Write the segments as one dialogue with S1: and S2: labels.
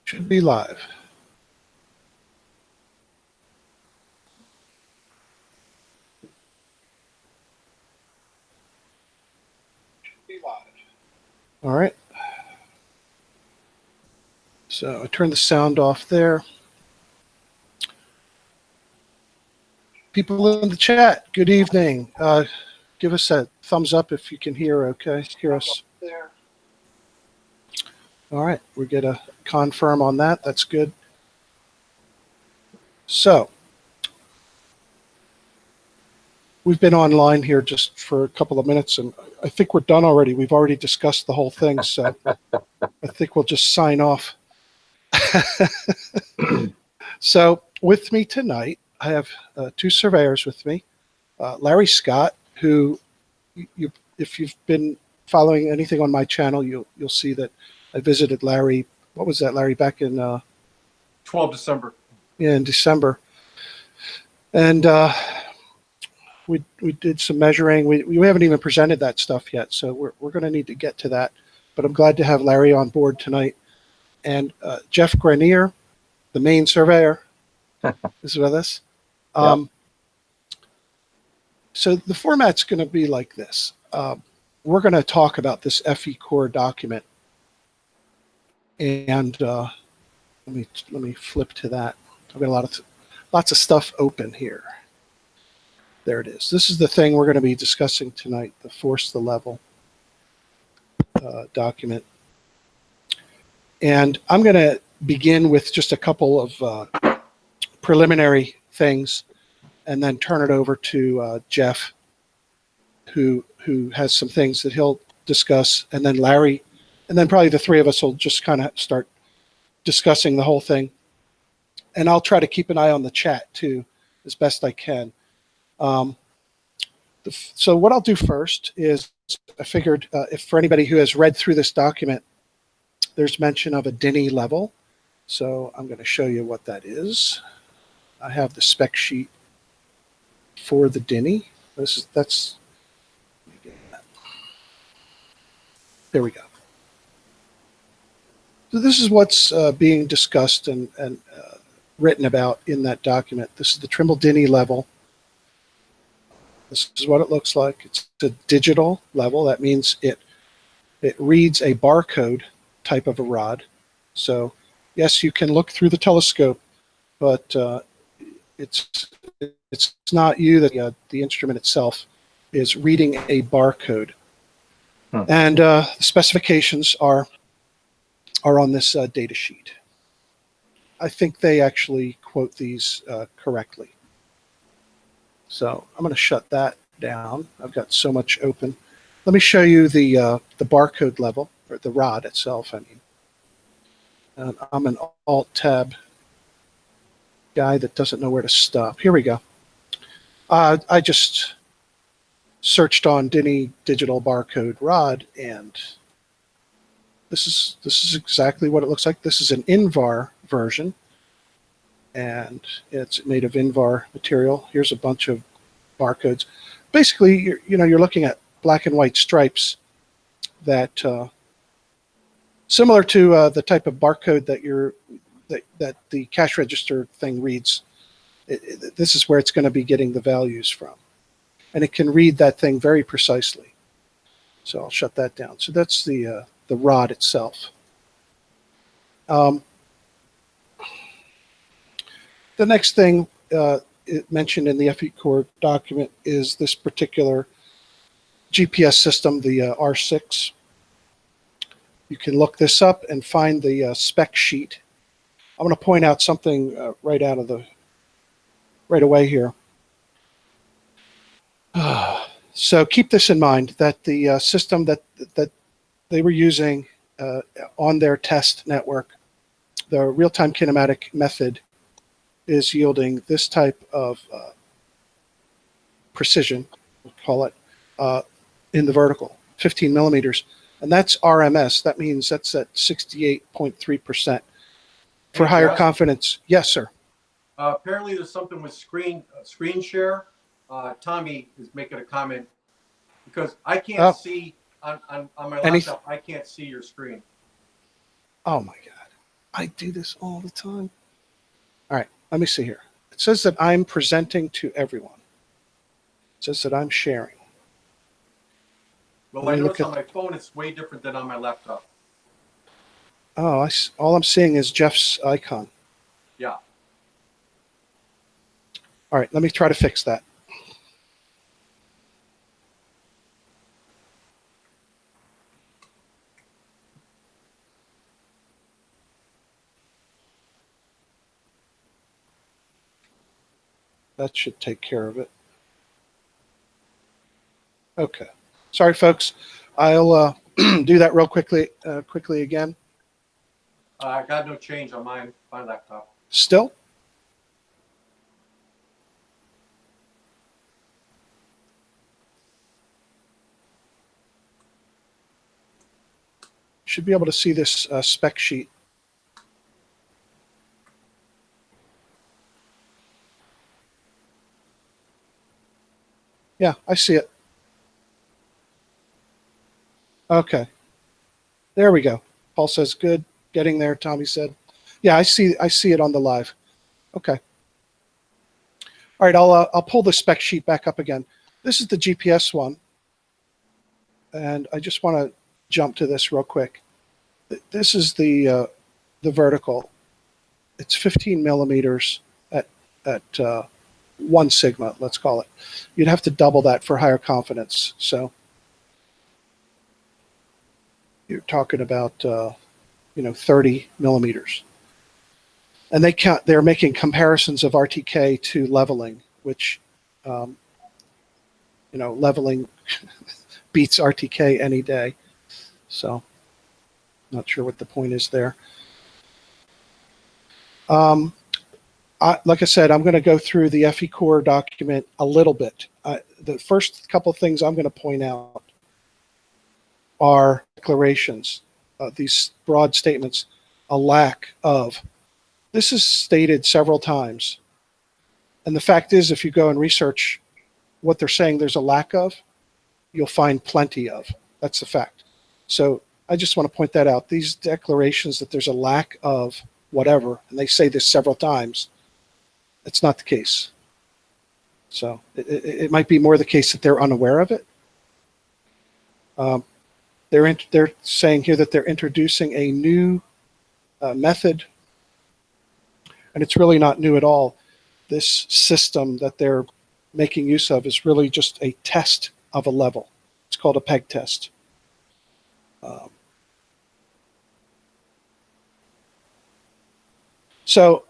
S1: Should be live. All right. So I turned the sound off there. People in the chat, good evening. Give us a thumbs up if you can hear, okay? Hear us. All right, we get a confirm on that. That's good. So we've been online here just for a couple of minutes, and I think we're done already. We've already discussed the whole thing, so I think we'll just sign off. So with me tonight, I have two surveyors with me. Larry Scott, who, if you've been following anything on my channel, you'll see that I visited Larry. What was that, Larry? Back in
S2: 12 December.
S1: Yeah, in December, and we did some measuring. We haven't even presented that stuff yet, so we're going to need to get to that. But I'm glad to have Larry on board tonight, and Jeff Grenier, the main surveyor, is with us.
S3: Yep.
S1: So the format's going to be like this. We're going to talk about this FECORE document, and let me flip to that. I've got lots of stuff open here. There it is. This is the thing we're going to be discussing tonight, the force the level document. And I'm going to begin with just a couple of preliminary things, and then turn it over to Jeff, who has some things that he'll discuss, and then Larry, and then probably the three of us will just kind of start discussing the whole thing. And I'll try to keep an eye on the chat too, as best I can. So what I'll do first is, I figured if for anybody who has read through this document, there's mention of a DINI level. So I'm going to show you what that is. I have the spec sheet for the DINI. There we go. So this is what's being discussed and written about in that document. This is the Trimble DINI level. This is what it looks like. It's a digital level. That means it reads a barcode type of a rod. So yes, you can look through the telescope, but it's not you, that the instrument itself is reading a barcode. And the specifications are on this data sheet. I think they actually quote these correctly. So I'm going to shut that down. I've got so much open. Let me show you the barcode level, or the rod itself, I mean. And I'm an Alt-Tab guy that doesn't know where to stop. Here we go. I just searched on DINI digital barcode rod, and this is exactly what it looks like. This is an INVAR version, and it's made of INVAR material. Here's a bunch of barcodes. Basically, you're looking at black and white stripes that similar to the type of barcode that the cash register thing reads. This is where it's going to be getting the values from, and it can read that thing very precisely. So I'll shut that down. So that's the rod itself. The next thing mentioned in the FECORE document is this particular GPS system, the R6. You can look this up and find the spec sheet. I'm going to point out something right away here. So keep this in mind, that the system that they were using on their test network, the real-time kinematic method, is yielding this type of precision, we'll call it, in the vertical, 15 millimeters. And that's RMS. That means that's at 68.3%. For higher confidence. Yes, sir.
S2: Apparently there's something with screen share. Tommy is making a comment, because I can't see on my laptop, I can't see your screen.
S1: Oh my God. I do this all the time. All right, let me see here. It says that I'm presenting to everyone. It says that I'm sharing.
S2: Well,
S1: Let
S2: I
S1: me look
S2: notice on
S1: at-
S2: my phone it's way different than on my laptop.
S1: Oh, all I'm seeing is Jeff's icon.
S2: Yeah.
S1: All right, let me try to fix that. That should take care of it. Okay. Sorry, folks. I'll do that real quickly again.
S2: I got no change on my laptop.
S1: Still? Should be able to see this spec sheet. Yeah, I see it. Okay. There we go. Paul says good. Getting there, Tommy said. Yeah, I see it on the live. Okay. All right, I'll pull the spec sheet back up again. This is the GPS one. And I just want to jump to this real quick. This is the vertical. It's 15 millimeters at 1 sigma, let's call it. You'd have to double that for higher confidence. So you're talking about 30 millimeters. And they're making comparisons of RTK to leveling, which leveling beats RTK any day. So not sure what the point is there. Like I said, I'm going to go through the FECORE document a little bit. The first couple of things I'm going to point out are declarations, these broad statements, a lack of. This is stated several times. And the fact is, if you go and research what they're saying there's a lack of, you'll find plenty of. That's the fact. So I just want to point that out. These declarations that there's a lack of whatever, and they say this several times, it's not the case. So it might be more the case that they're unaware of it. They're saying here that they're introducing a new method, and it's really not new at all. This system that they're making use of is really just a test of a level. It's called a peg test. So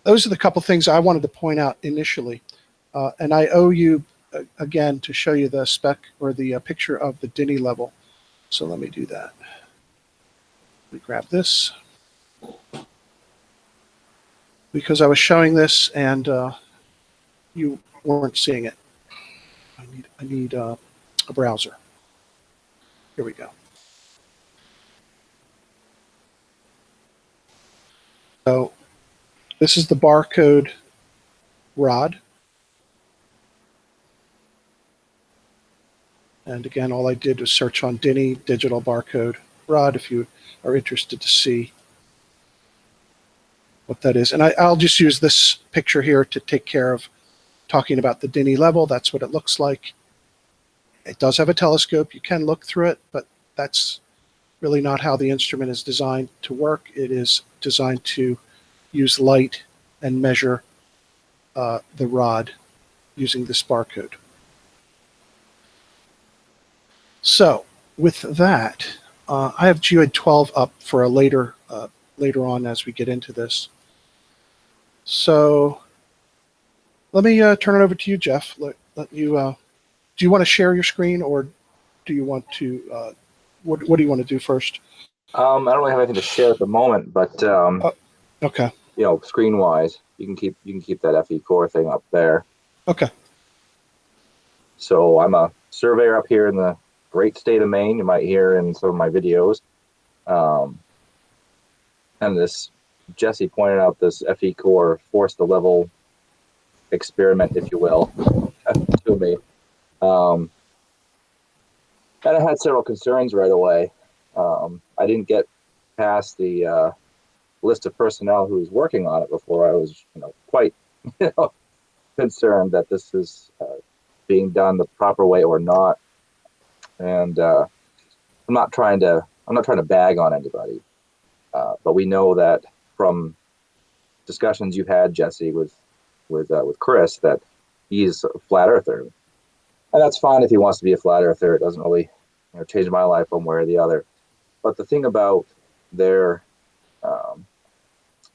S1: those are the couple things I wanted to point out initially. And I owe you, again, to show you the spec or the picture of the Denny level. So let me do that. We grab this. Because I was showing this and you weren't seeing it. I need a browser. Here we go. So this is the barcode rod. And again, all I did was search on Denny digital barcode rod if you are interested to see what that is. And I'll just use this picture here to take care of talking about the Denny level. That's what it looks like. It does have a telescope. You can look through it, but that's really not how the instrument is designed to work. It is designed to use light and measure the rod using this barcode. So with that, I have Geoid 12 up for a later on as we get into this. So let me turn it over to you, Jeff. Let you. Do you want to share your screen, or do you want to? What do you want to do first?
S3: I don't really have anything to share at the moment, but
S1: okay.
S3: Screen wise, you can keep that FECORE thing up there.
S1: Okay.
S3: So I'm a surveyor up here in the great state of Maine. You might hear in some of my videos. And this, Jesse pointed out this FECORE force the level experiment, if you will, to me. And I had several concerns right away. I didn't get past the list of personnel who's working on it before I was, quite, concerned that this is being done the proper way or not. And I'm not trying to bag on anybody, but we know that from discussions you've had, Jesse, with Chris, that he's a flat earther, and that's fine if he wants to be a flat earther. It doesn't really change my life one way or the other. But the thing about their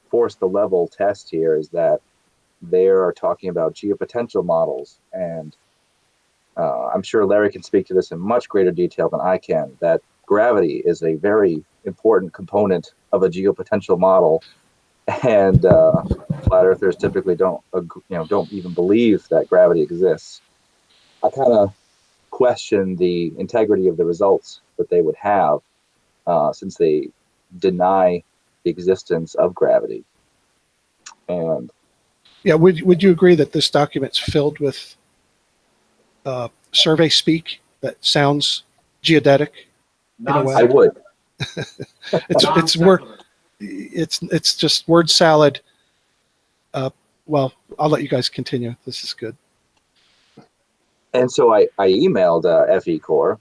S3: force the level test here is that they are talking about geopotential models, and I'm sure Larry can speak to this in much greater detail than I can, that gravity is a very important component of a geopotential model, and flat earthers typically don't even believe that gravity exists. I kind of question the integrity of the results that they would have, since they deny the existence of gravity. And
S1: Yeah, would you agree that this document's filled with survey speak that sounds geodetic in a way?
S3: I would.
S1: It's word, it's just word salad. Well, I'll let you guys continue. This is good.
S3: And so I emailed FECORE,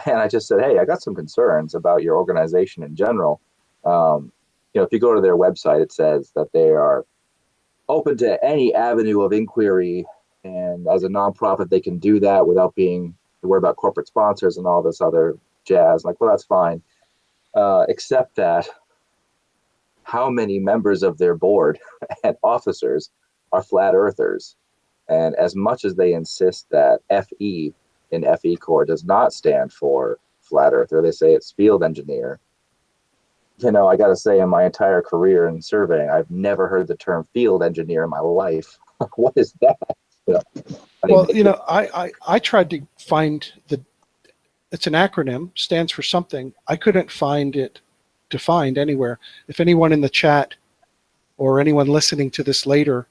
S3: and I just said, hey, I got some concerns about your organization in general. If you go to their website, it says that they are open to any avenue of inquiry, and as a nonprofit, they can do that without being worried about corporate sponsors and all this other jazz. Like, well, that's fine, except that how many members of their board and officers are flat earthers? And as much as they insist that FE in FECORE does not stand for flat earther, they say it's field engineer. I got to say, in my entire career in surveying, I've never heard the term field engineer in my life. What is that?
S1: Well, I tried to find it's an acronym, stands for something. I couldn't find it defined anywhere. If anyone in the chat or anyone listening to this later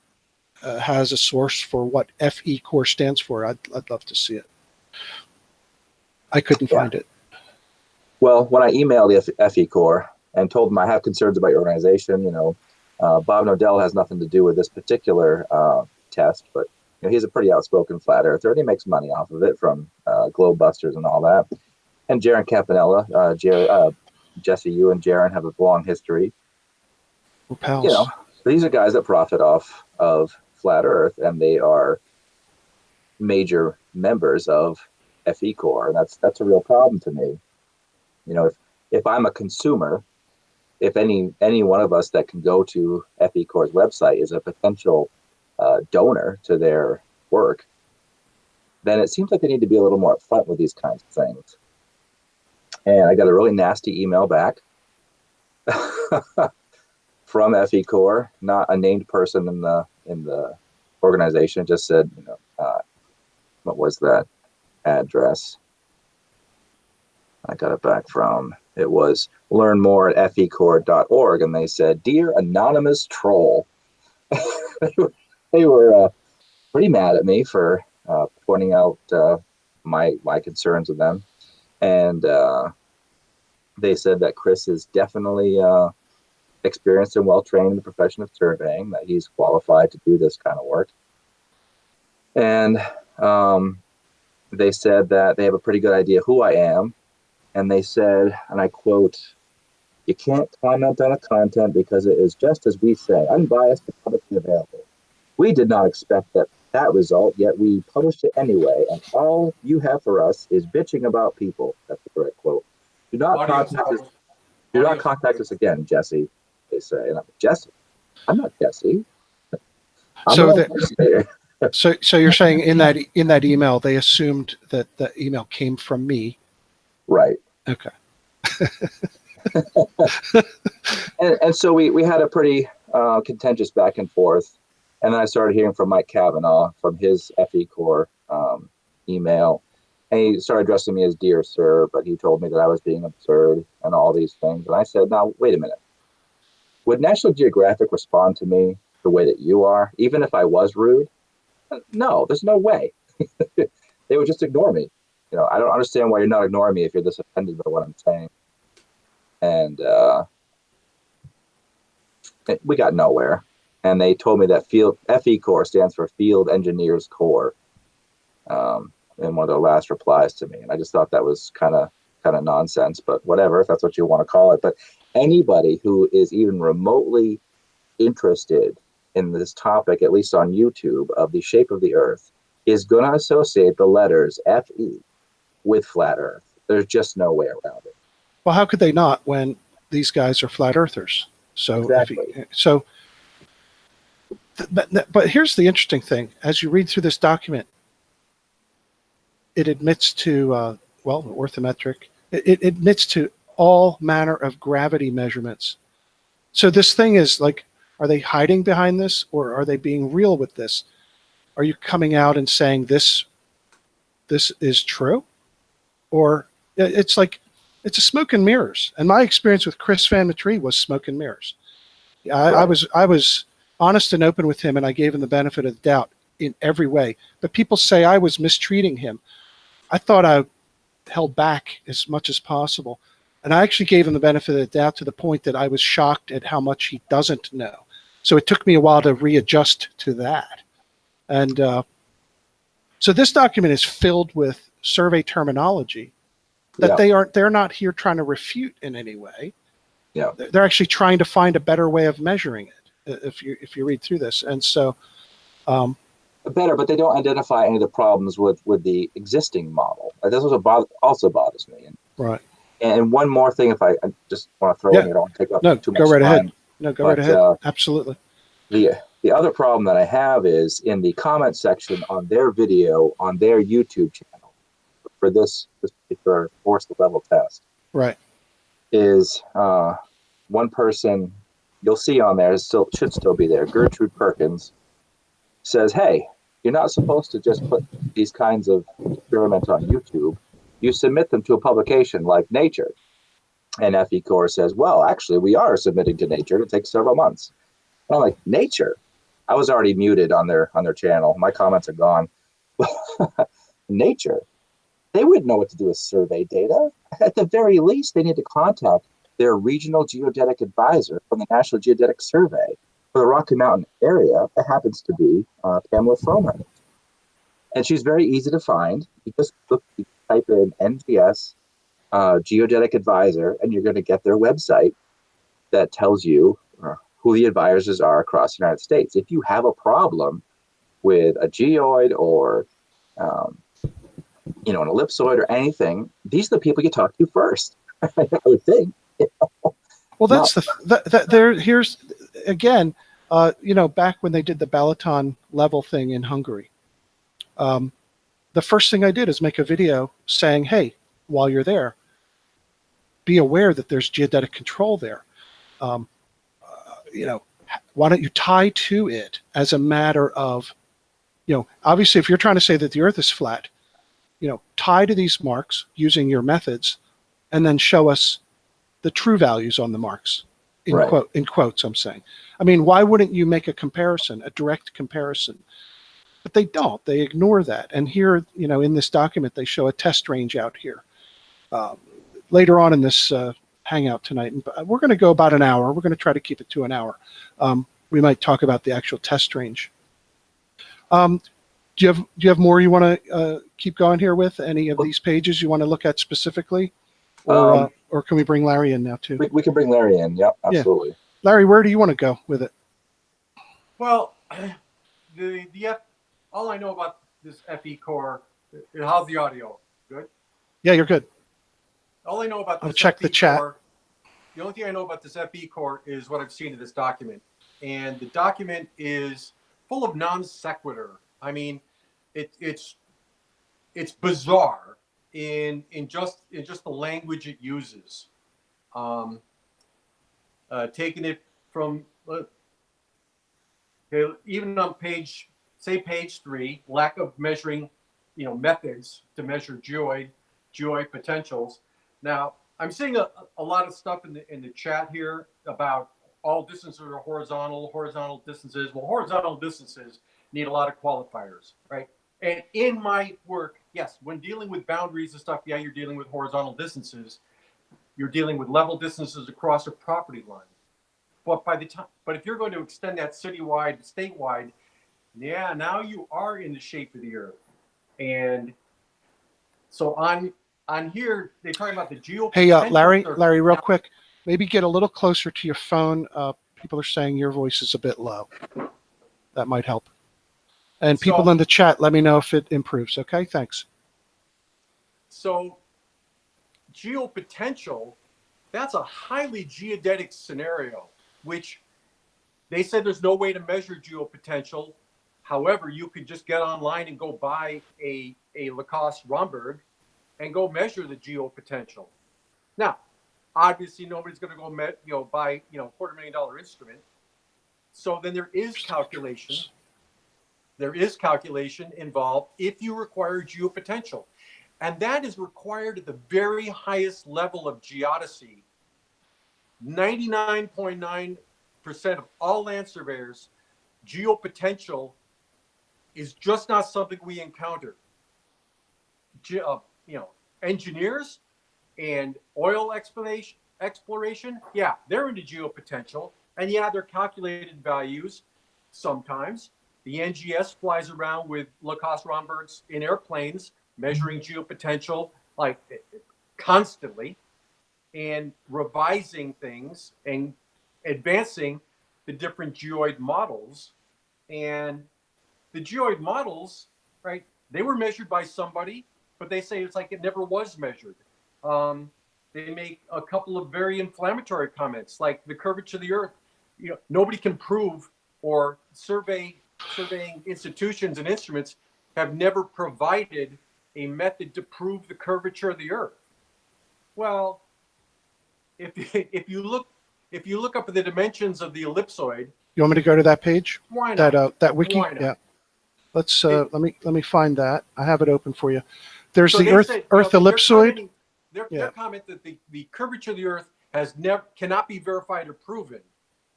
S1: has a source for what FECORE stands for, I'd love to see it. I couldn't find it.
S3: Well, when I emailed the FECORE and told them I have concerns about your organization, Bob Nodell has nothing to do with this particular test, but he's a pretty outspoken flat earther, and he makes money off of it from Globe Busters and all that. And Jaron Campanella, Jesse, you and Jaron have a long history.
S1: We're pals.
S3: These are guys that profit off of flat earth, and they are major members of FECORE, and that's a real problem to me. If I'm a consumer, if any one of us that can go to FECORE's website is a potential donor to their work, then it seems like they need to be a little more upfront with these kinds of things. And I got a really nasty email back from FECORE, not a named person in the organization. It just said, what was that address? I got it back from, it was learn more at fecore.org, and they said, "Dear anonymous troll." They were pretty mad at me for pointing out my concerns with them, and they said that Chris is definitely experienced and well trained in the profession of surveying, that he's qualified to do this kind of work, and they said that they have a pretty good idea who I am. And they said, and I quote, "You can't comment on a content because it is just as we say, unbiased and publicly available. We did not expect that result, yet we published it anyway, and all you have for us is bitching about people." That's the correct quote. Do not contact us again, Jesse, they say. And I'm Jesse. I'm not Jesse.
S1: So you're saying in that email they assumed that the email came from me.
S3: Right.
S1: Okay.
S3: and so we had a pretty contentious back and forth. And then I started hearing from Mike Kavanaugh from his FECORE email. And he started addressing me as "Dear Sir," but he told me that I was being absurd and all these things. And I said, now, wait a minute. Would National Geographic respond to me the way that you are, even if I was rude? No, there's no way. They would just ignore me. I don't understand why you're not ignoring me if you're this offended by what I'm saying. And we got nowhere. And they told me that FECORE stands for Field Engineers Corps, in one of their last replies to me. And I just thought that was kind of nonsense, but whatever, if that's what you want to call it. But anybody who is even remotely interested in this topic, at least on YouTube, of the shape of the Earth, is going to associate the letters FE with flat Earth. There's just no way around it.
S1: Well, how could they not when these guys are flat earthers? So,
S3: Exactly.
S1: But here's the interesting thing. As you read through this document, it admits to, orthometric, it admits to all manner of gravity measurements. So this thing is like, are they hiding behind this, or are they being real with this? Are you coming out and saying this is true? Or it's like, it's a smoke and mirrors. And my experience with Chris Van Matrie was smoke and mirrors. I was honest and open with him, and I gave him the benefit of the doubt in every way. But people say I was mistreating him. I thought I held back as much as possible. And I actually gave him the benefit of the doubt to the point that I was shocked at how much he doesn't know. So it took me a while to readjust to that. And so this document is filled with survey terminology that they're not here trying to refute in any way.
S3: Yeah.
S1: They're actually trying to find a better way of measuring it if you read through this. And so
S3: better, but they don't identify any of the problems with the existing model. That's what also bothers me.
S1: Right.
S3: And one more thing, if I just want to throw in, I don't want to take up too much
S1: go right
S3: time.
S1: ahead. No, go right ahead. Absolutely.
S3: The other problem that I have is in the comment section on their video on their YouTube channel for this particular forced level test.
S1: Right.
S3: Is one person you'll see on there should still be there. Gertrude Perkins says, "Hey, you're not supposed to just put these kinds of experiments on YouTube. You submit them to a publication like Nature." And FECORE says, "Well, actually, we are submitting to Nature. It takes several months." And I'm like, Nature? I was already muted on their channel. My comments are gone. Nature? They wouldn't know what to do with survey data. At the very least, they need to contact their regional geodetic advisor from the National Geodetic Survey for the Rocky Mountain area. That happens to be Pamela Frohman. And she's very easy to find. You just type in NGS Geodetic Advisor, and you're going to get their website that tells you who the advisors are across the United States. If you have a problem with a geoid or an ellipsoid or anything, these are the people you talk to first. I would think.
S1: Well, that's here's again, back when they did the Balaton level thing in Hungary, the first thing I did is make a video saying, hey, while you're there, be aware that there's geodetic control there. Why don't you tie to it as a matter of, obviously if you're trying to say that the Earth is flat, tie to these marks using your methods, and then show us the true values on the marks. In quotes, I'm saying. I mean, why wouldn't you make a comparison, a direct comparison? But they don't. They ignore that. And here, in this document, they show a test range out here. Later on in this hangout tonight, and we're going to go about an hour. We're going to try to keep it to an hour. We might talk about the actual test range. Do you have more you want to keep going here with? Any of these pages you want to look at specifically? Or can we bring Larry in now too?
S3: We can bring Larry in. Yep, absolutely.
S1: Yeah. Larry, where do you want to go with it?
S2: Well, all I know about this FECORE, how's the audio? Good?
S1: Yeah, you're good.
S2: All I know about this
S1: I'll check the chat.
S2: The only thing I know about this FECORE is what I've seen in this document. And the document is full of non sequitur. I mean, it's bizarre in just the language it uses. Taking it from even on page 3, lack of measuring, methods to measure geoid potentials. Now, I'm seeing a lot of stuff in the chat here about all distances are horizontal distances. Well, horizontal distances need a lot of qualifiers, right? And in my work, yes, when dealing with boundaries and stuff, yeah, you're dealing with horizontal distances. You're dealing with level distances across a property line. but if you're going to extend that citywide, statewide, yeah, now you are in the shape of the Earth. And so on here, they're talking about the geopotential.
S1: Hey, Larry,
S2: surface.
S1: real quick, maybe get a little closer to your phone. People are saying your voice is a bit low. That might help. And people
S2: So-
S1: in the chat, let me know if it improves. Okay, thanks.
S2: So geopotential, that's a highly geodetic scenario, which they said there's no way to measure geopotential. However, you could just get online and go buy a Lacoste-Romberg and go measure the geopotential. Now, obviously, nobody's going to go buy $250,000 instrument. So then there is calculation. There is calculation involved if you require geopotential. And that is required at the very highest level of geodesy. 99.9% of all land surveyors, geopotential is just not something we encounter. Engineers and oil exploration, yeah, they're into geopotential. And yeah, they're calculated values sometimes. The NGS flies around with Lacoste-Rombergs in airplanes, measuring geopotential like constantly and revising things and advancing the different geoid models. And the geoid models, right, they were measured by somebody, but they say it's like it never was measured. They make a couple of very inflammatory comments, like the curvature of the Earth. Nobody can prove, or surveying institutions and instruments have never provided a method to prove the curvature of the Earth. Well, if you look up at the dimensions of the ellipsoid,
S1: You want me to go to that page?
S2: why not?
S1: That wiki?
S2: Why not?
S1: Yeah. Let's let me find that. I have it open for you. There's
S2: So
S1: the
S2: they
S1: Earth
S2: said,
S1: ellipsoid.
S2: Their comment that the curvature of the Earth cannot be verified or proven,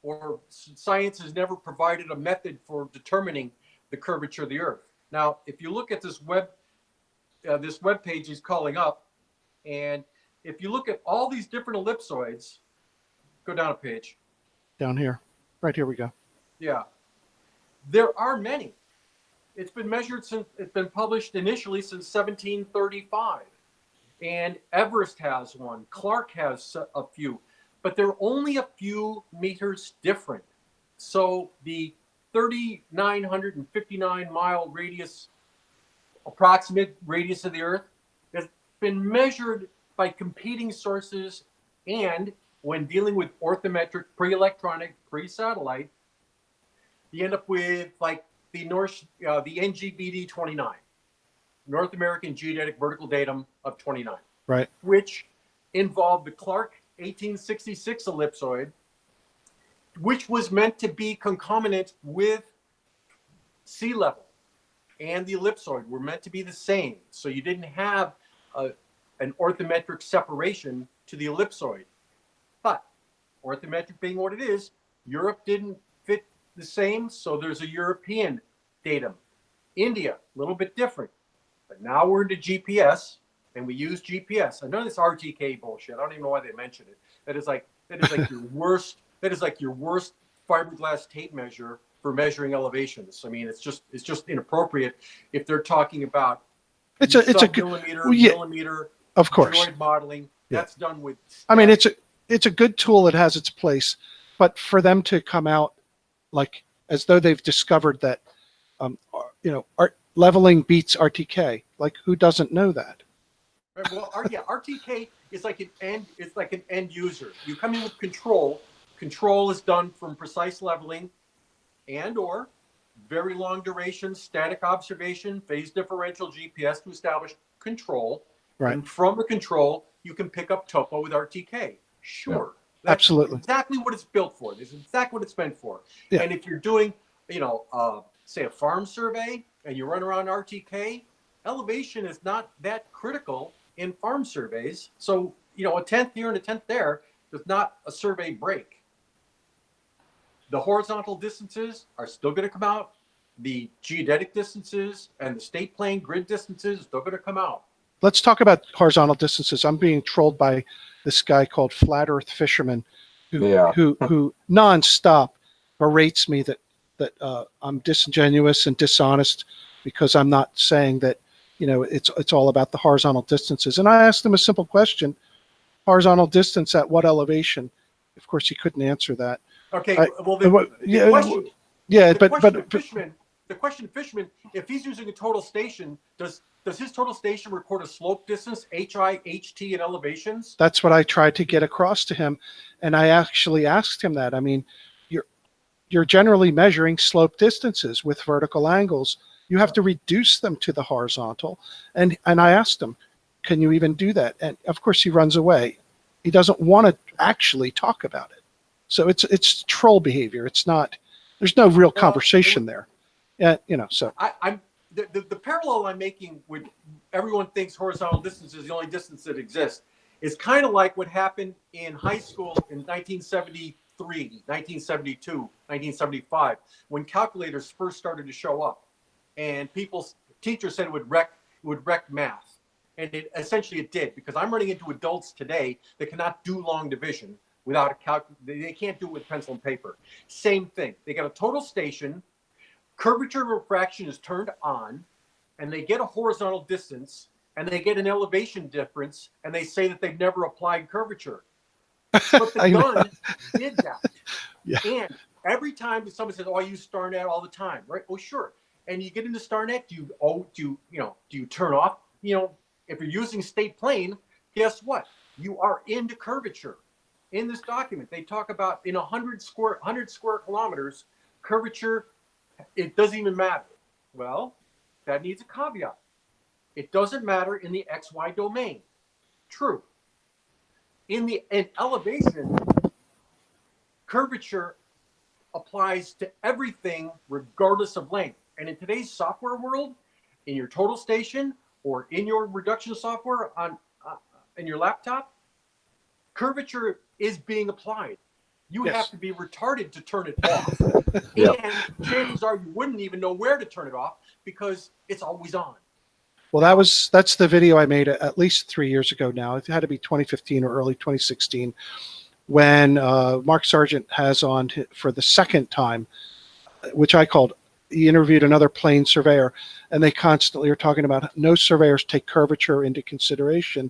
S2: or science has never provided a method for determining the curvature of the Earth. Now, if you look at this web page he's calling up, and if you look at all these different ellipsoids, go down a page.
S1: Down here. Right here we go.
S2: Yeah. There are many. It's been published initially since 1735. And Everest has one. Clark has a few. But they're only a few meters different. So the 3,959 mile approximate radius of the Earth has been measured by competing sources, and when dealing with orthometric, pre-electronic, pre-satellite, you end up with like the NGBD 29, North American Geodetic Vertical Datum of 29,
S1: Right.
S2: which involved the Clark 1866 ellipsoid, which was meant to be concomitant with sea level, and the ellipsoid were meant to be the same. So you didn't have an orthometric separation to the ellipsoid. But orthometric being what it is, Europe didn't fit the same, so there's a European datum. India, a little bit different. But now we're into GPS, and we use GPS. I know this RTK bullshit. I don't even know why they mention it. That is like your worst. That is like your worst fiberglass tape measure for measuring elevations. I mean, it's just inappropriate if they're talking about
S1: It's a good
S2: millimeter.
S1: Of course.
S2: Geoid modeling. That's done with.
S1: I mean, it's a good tool. It has its place, but for them to come out like as though they've discovered that, leveling beats RTK. Like, who doesn't know that?
S2: Right, well, RTK is like an end. It's like an end user. You come in with control. Control is done from precise leveling, and/or very long duration static observation, phase differential GPS to establish control.
S1: Right.
S2: And from the control, you can pick up topo with RTK. Sure.
S1: Yeah.
S2: That's
S1: Absolutely.
S2: exactly what it's built for. This is exactly what it's meant for.
S1: Yeah.
S2: And if you're doing, say a farm survey and you run around RTK, elevation is not that critical in farm surveys. So, a tenth here and a tenth there does not a survey break. The horizontal distances are still going to come out. The geodetic distances and the state plane grid distances are still going to come out.
S1: Let's talk about horizontal distances. I'm being trolled by this guy called Flat Earth Fisherman.
S3: Yeah.
S1: who nonstop berates me that I'm disingenuous and dishonest because I'm not saying that, it's all about the horizontal distances. And I asked him a simple question: horizontal distance at what elevation? Of course, he couldn't answer that.
S2: Okay,
S1: I-
S2: well,
S1: yeah,
S2: question,
S1: yeah,
S2: the
S1: but
S2: question
S1: but,
S2: of Fishman, the question of Fishman, if he's using a total station, does his total station record a slope distance, HI, HT, and elevations?
S1: that's what I tried to get across to him, and I actually asked him that. I mean, you're generally measuring slope distances with vertical angles. You have to reduce them to the horizontal. And I asked him, can you even do that? And of course he runs away. He doesn't want to actually talk about it. So it's troll behavior. It's not, there's no real conversation there. Yeah, so.
S2: I'm the parallel I'm making with everyone thinks horizontal distance is the only distance that exists is kind of like what happened in high school in 1973, 1972, 1975, when calculators first started to show up, and teachers said it would wreck math, and it did, because I'm running into adults today that cannot do long division without a calculator. They can't do it with pencil and paper. Same thing. They got a total station. Curvature and refraction is turned on, and they get a horizontal distance, and they get an elevation difference, and they say that they've never applied curvature. But the gun did that.
S1: Yeah.
S2: And every time someone says, "Oh, I use StarNet all the time," right? Oh, sure. And you get into StarNet, do you turn off? If you're using state plane, guess what? You are into curvature. In this document, they talk about in 100 square kilometers, curvature. It doesn't even matter. Well, that needs a caveat. It doesn't matter in the XY domain. True. In elevation, curvature applies to everything regardless of length. And in today's software world, in your total station or in your reduction software in your laptop, curvature is being applied. You
S1: Yes.
S2: have to be retarded to turn it off.
S3: Yep.
S2: And chances are you wouldn't even know where to turn it off because it's always on.
S1: Well, that's the video I made at least 3 years ago now. It had to be 2015 or early 2016 when Mark Sargent has on for the second time, which I called, he interviewed another plane surveyor, and they constantly are talking about no surveyors take curvature into consideration.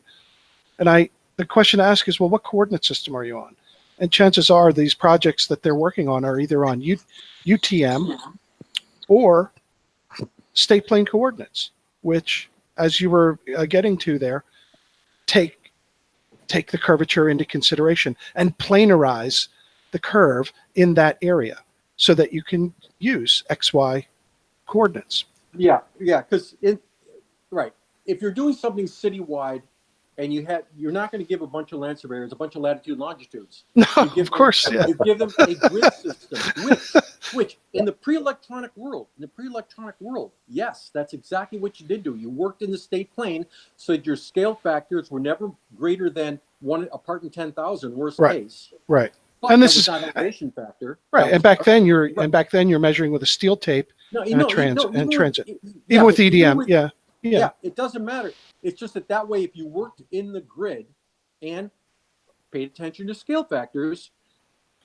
S1: And the question to ask is, well, what coordinate system are you on? And chances are these projects that they're working on are either on UTM or state plane coordinates, which, as you were getting to there, take the curvature into consideration and planarize the curve in that area so that you can use XY coordinates.
S2: Yeah, because right. If you're doing something citywide, and you're not going to give a bunch of land surveyors a bunch of latitude and longitudes.
S1: No, of course, yeah.
S2: You give them a grid system, which in the pre-electronic world, yes, that's exactly what you did do. You worked in the state plane, so that your scale factors were never greater than a part in 10,000, worst case.
S1: Right.
S2: But
S1: And this
S2: that
S1: is
S2: was not elevation factor.
S1: right. And back then you're measuring with a steel tape transit. Even with EDM,
S2: yeah, it doesn't matter. It's just that way, if you worked in the grid and paid attention to scale factors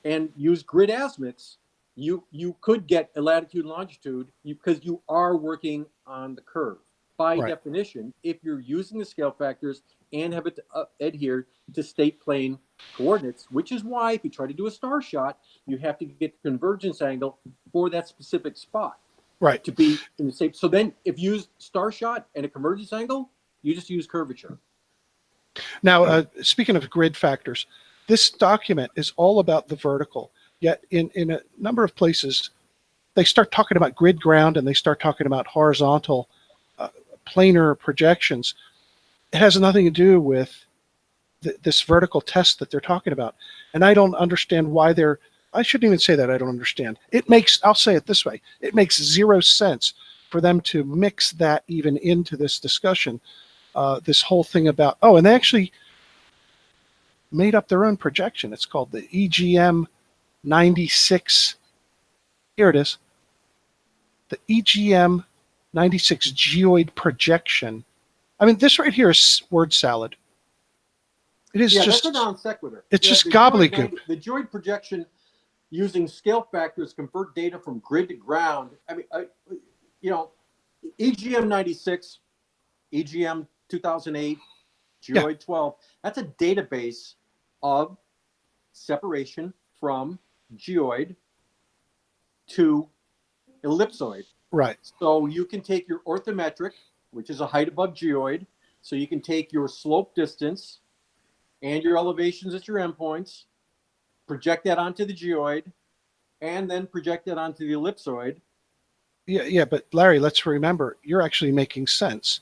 S2: and used grid azimuths, you could get a latitude and longitude because you are working on the curve. By definition, if you're using the scale factors and have it adhered to state plane coordinates, which is why if you try to do a star shot, you have to get the convergence angle for that specific spot.
S1: Right.
S2: To be in the same. So then if you use star shot and a convergence angle, you just use curvature.
S1: Now, speaking of grid factors, this document is all about the vertical. Yet in a number of places, they start talking about grid ground and they start talking about horizontal planar projections. It has nothing to do with this vertical test that they're talking about. And I don't understand why I shouldn't even say that I don't understand. I'll say it this way, it makes zero sense for them to mix that even into this discussion. This whole thing about, and they actually made up their own projection. It's called the EGM 96. Here it is. The EGM 96 geoid projection. I mean, this right here is word salad. It is
S2: Yeah,
S1: just,
S2: that's a non sequitur.
S1: it's
S2: Yeah,
S1: just
S2: the Geoid
S1: gobbledygook.
S2: the Geoid projection using scale factors convert data from grid to ground. I mean, you know, EGM 96, EGM 2008,
S1: Yeah.
S2: Geoid 12. That's a database of separation from geoid to ellipsoid.
S1: Right.
S2: So you can take your orthometric, which is a height above geoid. So you can take your slope distance and your elevations at your endpoints, project that onto the geoid, and then project that onto the ellipsoid.
S1: Yeah. But Larry, let's remember, you're actually making sense.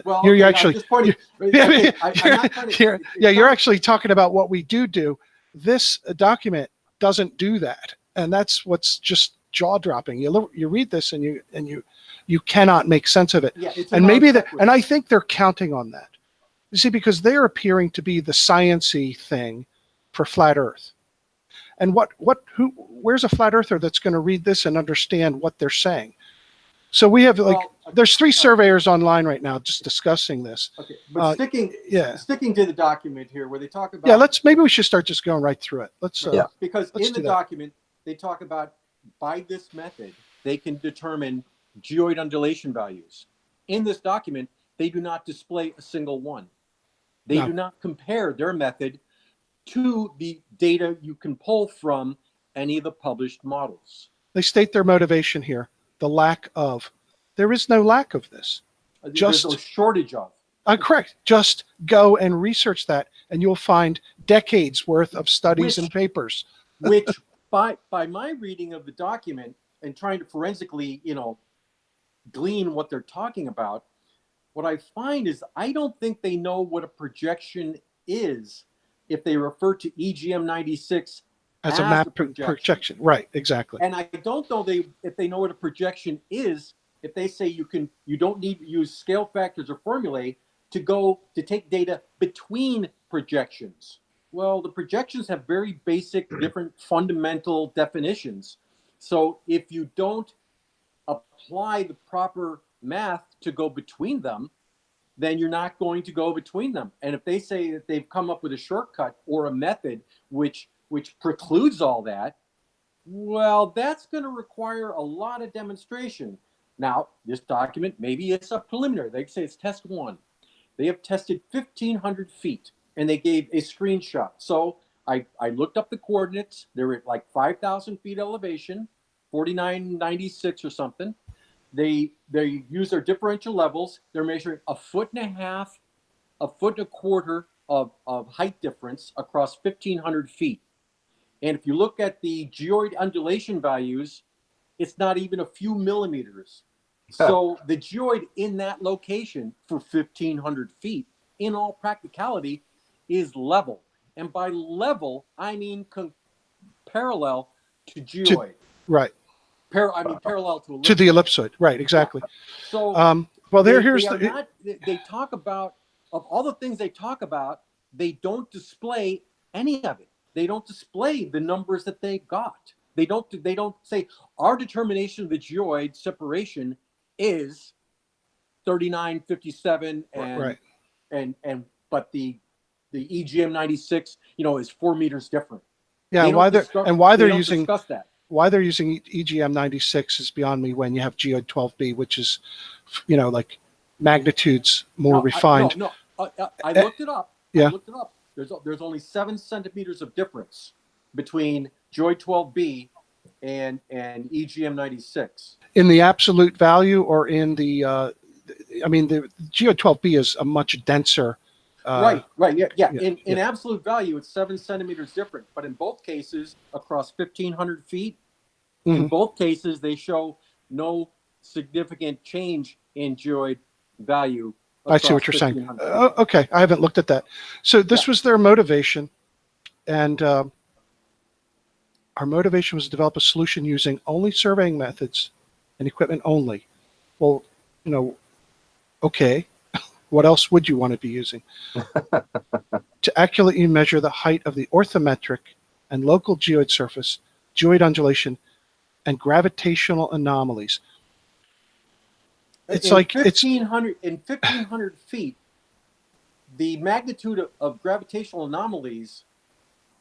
S2: Well,
S1: You're
S2: okay,
S1: actually,
S2: I'm just pointing.
S1: yeah,
S2: Okay, I'm not trying to.
S1: you're actually talking about what we do. This document doesn't do that, and that's what's just jaw dropping. You read this and you cannot make sense of it.
S2: Yeah, it's
S1: And maybe that,
S2: non-sequitur.
S1: and I think they're counting on that. You see, because they're appearing to be the science-y thing for flat Earth. And where's a flat earther that's going to read this and understand what they're saying? So we have there's 3 surveyors online right now just discussing this.
S2: Okay, but sticking to the document here where they talk about.
S1: Yeah, maybe we should start just going right through it.
S2: Because
S1: let's
S2: in the document they talk about by this method they can determine geoid undulation values. In this document, they do not display a single one. They do not compare their method to the data you can pull from any of the published models.
S1: They state their motivation here, the lack of. There is no lack of this.
S2: There's no shortage of.
S1: Correct. Just go and research that, and you'll find decades worth of studies and papers.
S2: Which, by my reading of the document and trying to forensically, glean what they're talking about, what I find is I don't think they know what a projection is if they refer to EGM 96
S1: as a map projection. Right, exactly.
S2: And I don't know if they know what a projection is if they say you don't need to use scale factors or formulae to take data between projections. Well, the projections have very basic, different fundamental definitions. So if you don't apply the proper math to go between them, then you're not going to go between them. And if they say that they've come up with a shortcut or a method which precludes all that, well, that's going to require a lot of demonstration. Now, this document, maybe it's a preliminary. They say it's test 1. They have tested 1,500 feet, and they gave a screenshot. So I looked up the coordinates. They're at like 5,000 feet elevation, 4996 or something. They use their differential levels. They're measuring 1.5 feet, 1.25 feet of height difference across 1,500 feet. And if you look at the geoid undulation values, it's not even a few millimeters. So the geoid in that location for 1,500 feet, in all practicality, is level. And by level, I mean parallel to geoid.
S1: Right.
S2: Parallel to ellipsoid.
S1: To the ellipsoid. Right, exactly.
S2: Yeah. So
S1: they
S2: talk about, of all the things they talk about, they don't display any of it. They don't display the numbers that they got. They don't say our determination of the geoid separation is 3957 but the EGM 96 is 4 meters different.
S1: Yeah, why they're using
S2: that.
S1: Why they're using EGM 96 is beyond me when you have Geoid 12B, which is, like magnitudes more refined.
S2: I looked it up.
S1: Yeah.
S2: I looked it up. There's only 7 centimeters of difference between Geoid 12B and EGM 96.
S1: In the absolute value or in the Geoid 12B is a much denser.
S2: Right. Yeah. In absolute value, it's 7 centimeters different. But in both cases, across 1,500 feet, in both cases, they show no significant change in geoid value.
S1: I see what you're saying. Okay, I haven't looked at that. So this was their motivation, and our motivation was to develop a solution using only surveying methods and equipment only. Well, okay. What else would you want to be using? To accurately measure the height of the orthometric and local geoid surface, geoid undulation, and gravitational anomalies. It's
S2: in 1,500 feet, the magnitude of gravitational anomalies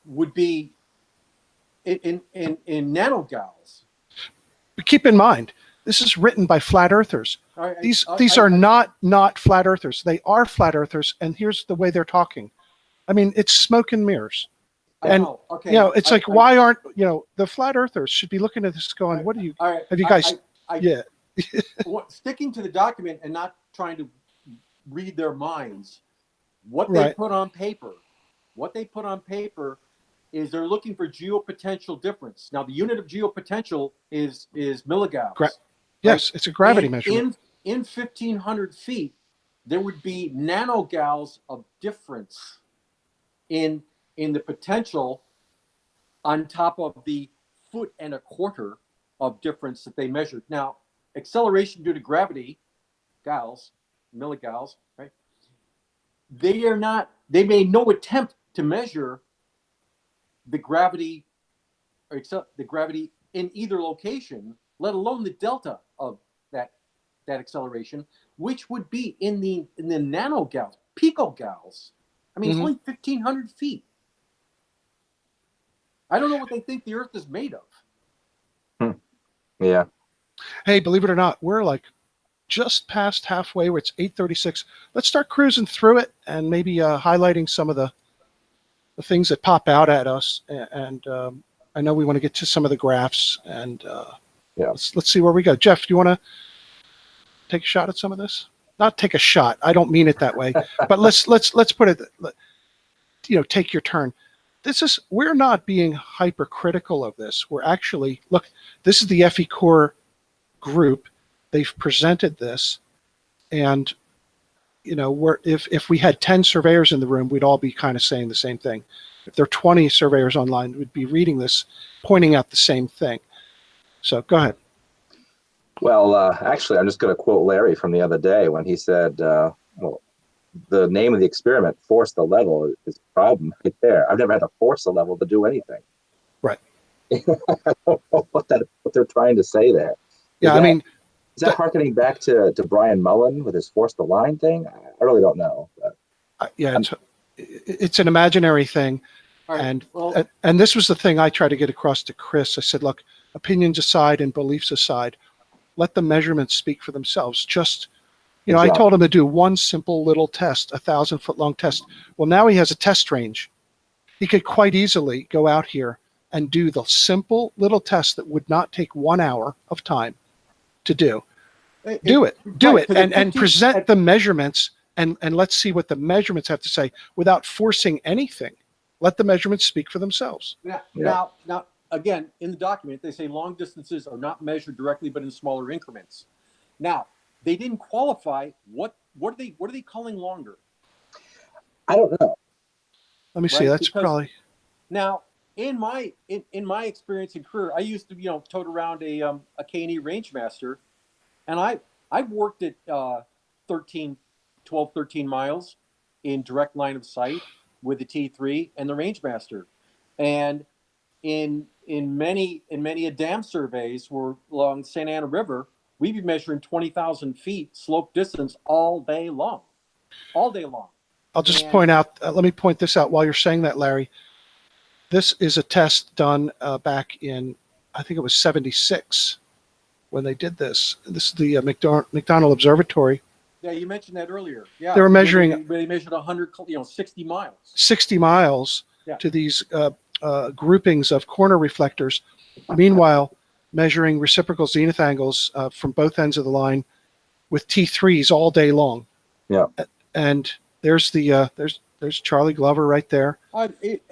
S2: would be in nanogals.
S1: But keep in mind, this is written by flat earthers. These
S2: I-
S1: are not flat earthers. They are flat earthers, and here's the way they're talking. I mean, it's smoke and mirrors.
S2: I
S1: And
S2: know. Okay.
S1: it's like, why aren't the flat earthers should be looking at this going, what do you
S2: All right.
S1: have you guys? Yeah.
S2: Sticking to the document and not trying to read their minds. What they
S1: Right.
S2: put on paper is they're looking for geopotential difference. Now, the unit of geopotential is milligauss.
S1: Yes, it's a gravity measurement.
S2: In 1,500 feet, there would be nanogals of difference in the potential on top of the 1.25 foot of difference that they measured. Now, acceleration due to gravity, gals, milligauss, right? They made no attempt to measure the gravity in either location, let alone the delta of that acceleration, which would be in the nanogals, picogals. I mean, It's only 1,500 feet. I don't know what they think the Earth is made of.
S3: Yeah.
S1: Hey, believe it or not, we're like just past halfway where it's 8:36. Let's start cruising through it and maybe highlighting some of the things that pop out at us. And I know we want to get to some of the graphs, and let's see where we go. Jeff, do you want to take a shot at some of this? Not take a shot. I don't mean it that way, but let's put it. Take your turn. We're not being hypercritical of this. We're actually, look, this is the FECORE group. They've presented this, and if we had 10 surveyors in the room, we'd all be kind of saying the same thing. If there are 20 surveyors online, we'd be reading this, pointing out the same thing. So go ahead.
S3: Well, actually, I'm just going to quote Larry from the other day when he said, well, the name of the experiment, force the level, is a problem right there. I've never had to force a level to do anything.
S1: Right.
S3: I don't know what they're trying to say there. Is that harkening back to Brian Mullen with his force the line thing? I really don't know. But
S1: it's an imaginary thing.
S2: Right,
S1: and this was the thing I tried to get across to Chris. I said, look, opinions aside and beliefs aside, let the measurements speak for themselves. Just,
S3: Exactly.
S1: I told him to do one simple little test, 1,000-foot long test. Well, now he has a test range. He could quite easily go out here and do the simple little test that would not take 1 hour of time to do. Do it and present the measurements, and let's see what the measurements have to say without forcing anything. Let the measurements speak for themselves.
S2: Now, again, in the document, they say long distances are not measured directly, but in smaller increments. Now, they didn't qualify what are they calling longer?
S3: I don't know.
S1: Let me see. That's
S2: Because
S1: probably
S2: now in my experience and career, I used to tote around a K&E Rangemaster, and I've worked at 13 miles in direct line of sight with the T3 and the Rangemaster, and in many dam surveys were along Santa Ana River, we'd be measuring 20,000 feet slope distance all day long.
S1: I'll just point out, let me point this out while you're saying that, Larry. This is a test done back in, I think it was 76 when they did this. This is the McDonald Observatory.
S2: Yeah, you mentioned that earlier. Yeah,
S1: they were measuring.
S2: They measured 60 miles.
S1: 60 miles to these groupings of corner reflectors. Meanwhile, measuring reciprocal zenith angles from both ends of the line with T3s all day long.
S3: Yeah.
S1: And there's there's Charlie Glover right there.
S2: But you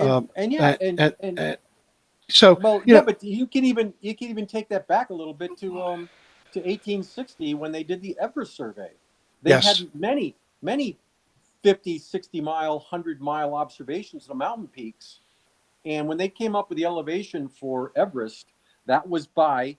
S2: can even take that back a little bit to 1860 when they did the Everest survey. They had many 50, 60 mile, 100-mile observations of the mountain peaks, and when they came up with the elevation for Everest, that was by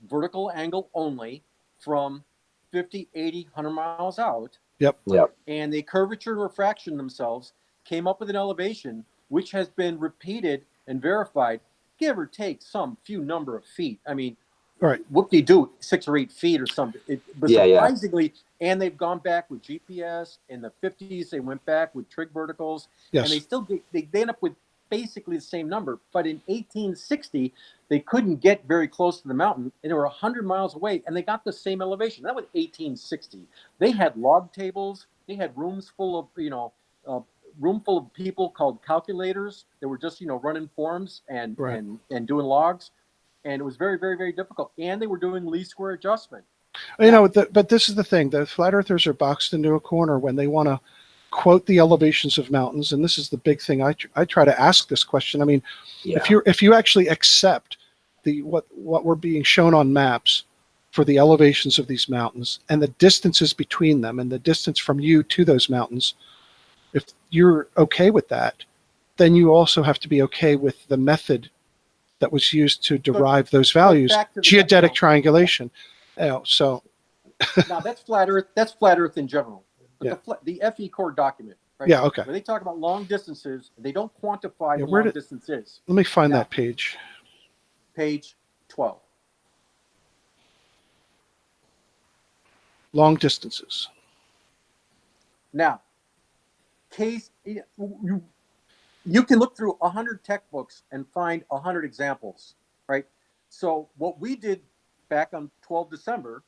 S2: vertical angle only from 50, 80, 100 miles out.
S1: Yep.
S2: And the curvature and refraction themselves came up with an elevation which has been repeated and verified, give or take some few number of feet. I mean,
S1: Right.
S2: whoop-de-doo, 6 or 8 feet or something. But
S3: Yeah, yeah.
S2: surprisingly, and they've gone back with GPS. In the 50s, they went back with trig verticals, and they
S1: Yes.
S2: still they end up with basically the same number. But in 1860, they couldn't get very close to the mountain, and they were 100 miles away, and they got the same elevation. That was 1860. They had log tables. They had rooms full of, room full of people called calculators that were just, running forms and
S1: Right.
S2: and doing logs. And it was very, very, very difficult. And they were doing least square adjustment.
S1: But this is the thing: the flat earthers are boxed into a corner when they want to quote the elevations of mountains, and this is the big thing. I try to ask this question. I mean,
S3: Yeah.
S1: if you actually accept what we're being shown on maps for the elevations of these mountains and the distances between them and the distance from you to those mountains, if you're okay with that, then you also have to be okay with the method that was used to derive those values,
S2: back to the
S1: geodetic
S2: no.
S1: triangulation. So
S2: Now that's flat Earth. That's flat Earth in general. But
S1: Yeah.
S2: the FECORE document, right?
S1: Yeah, okay.
S2: Where they talk about long distances, they don't quantify
S1: Yeah,
S2: what
S1: where
S2: long
S1: did-
S2: distance is.
S1: let me find
S2: Now-
S1: that page.
S2: Page 12.
S1: Long distances.
S2: Now, you can look through 100 tech books and find 100 examples, right? So what we did back on 12 December,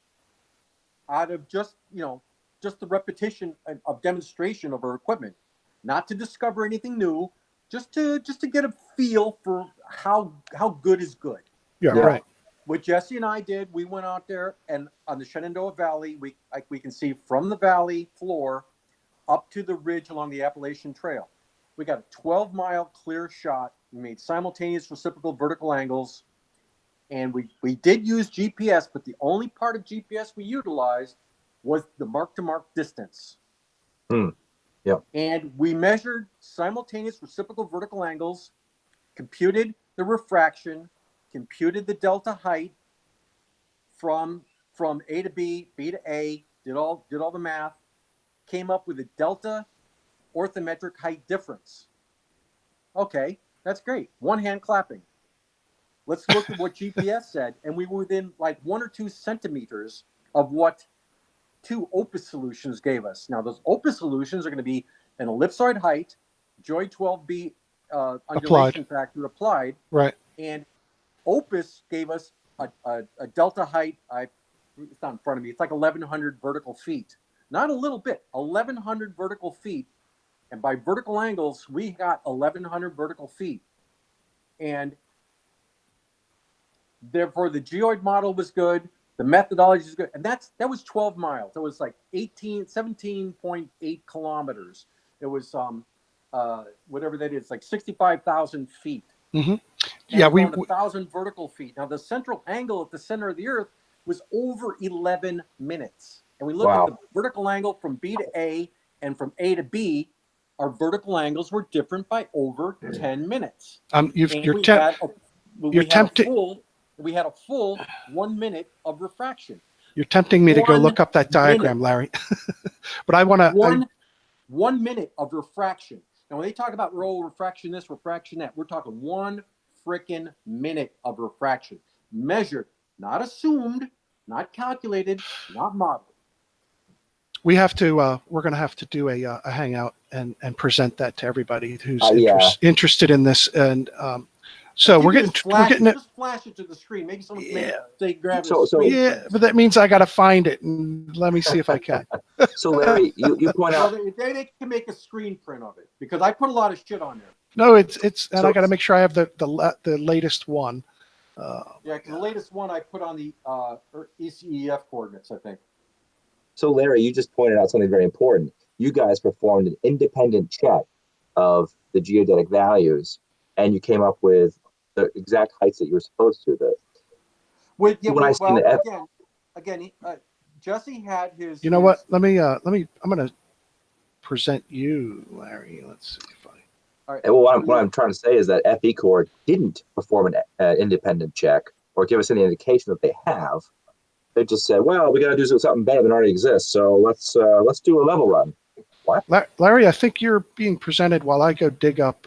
S2: out of just the repetition of demonstration of our equipment, not to discover anything new, just to get a feel for how good is good.
S1: Yeah,
S3: Yeah.
S1: right.
S2: What Jesse and I did, we went out there, and on the Shenandoah Valley, we can see from the valley floor up to the ridge along the Appalachian Trail. We got a 12-mile clear shot. We made simultaneous reciprocal vertical angles, and we did use GPS, but the only part of GPS we utilized was the mark-to-mark distance.
S3: Yep.
S2: And we measured simultaneous reciprocal vertical angles, computed the refraction, computed the delta height from A to B, B to A, did all the math, came up with a delta orthometric height difference. Okay, that's great. One hand clapping. Let's look at what GPS said, and we were within like 1 or 2 centimeters of what 2 OPUS solutions gave us. Now, those OPUS solutions are going to be an ellipsoid height, Geoid 12B undulation factor applied,
S1: Right.
S2: and OPUS gave us a delta height. It's not in front of me. It's like 1,100 vertical feet. Not a little bit. 1,100 vertical feet, and by vertical angles, we got 1,100 vertical feet, and therefore the geoid model was good. The methodology is good. And that was 12 miles. It was like 17.8 kilometers. It was whatever that is, like 65,000 feet.
S1: Mm-hmm.
S2: And
S1: Yeah, we
S2: 1,000 vertical feet. Now the central angle at the center of the Earth was over 11 minutes. And we looked
S3: Wow.
S2: at the vertical angle from B to A and from A to B. Our vertical angles were different by over 10 minutes. We had a full 1 minute of refraction.
S1: You're tempting me to go
S2: 1
S1: look up that diagram,
S2: minute.
S1: Larry. But I want to.
S2: 1 minute of refraction. Now, when they talk about refraction this, refraction that, we're talking 1 freaking minute of refraction. Measured, not assumed, not calculated, not modeled.
S1: We have to. We're going to have to do a hangout and present that to everybody who's interested in this. And so we're getting it.
S2: Just flash it to the screen. Maybe someone grab it.
S3: So
S1: yeah, but that means I got to find it, and let me see if I can.
S3: So Larry, you point out
S2: they can make a screen print of it, because I put a lot of shit on there.
S1: No, it's and I got to make sure I have the latest one.
S2: Yeah, the latest one I put on the ECEF coordinates, I think.
S3: So Larry, you just pointed out something very important. You guys performed an independent check of the geodetic values, and you came up with the exact heights that you were supposed to.
S2: Again, Jesse had his.
S1: You know what? Let me. I'm going to present you, Larry. Let's see if I.
S2: All right.
S3: Well, what I'm trying to say is that FECORE didn't perform an independent check or give us any indication that they have. They just said, "Well, we got to do something better than already exists. So let's do a level run." What?
S1: Larry, I think you're being presented while I go dig up.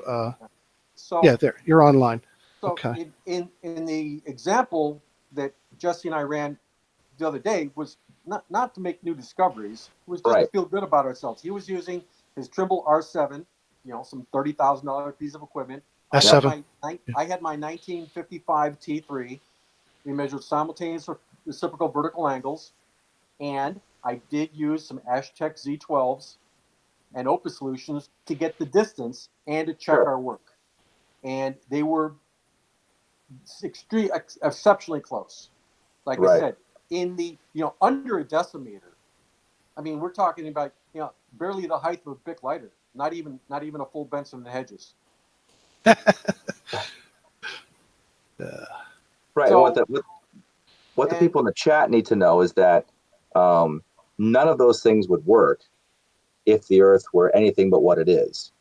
S1: Yeah, there. You're online.
S2: So
S1: okay.
S2: in the example that Jesse and I ran the other day was not to make new discoveries. It was just
S3: Right.
S2: to feel good about ourselves. He was using his Trimble R7, some $30,000 piece of equipment.
S1: S7.
S2: I had my 1955 T3. We measured simultaneous reciprocal vertical angles, and I did use some Ashtec Z12s and Opus solutions to get the distance and to check our work. And they were exceptionally close. Like I said, in the, under a decimeter. I mean, we're talking about, barely the height of a Bic lighter, not even a full Benson and Hedges.
S3: Right.
S2: So,
S3: and what the people in the chat need to know is that none of those things would work if the Earth were anything but what it is,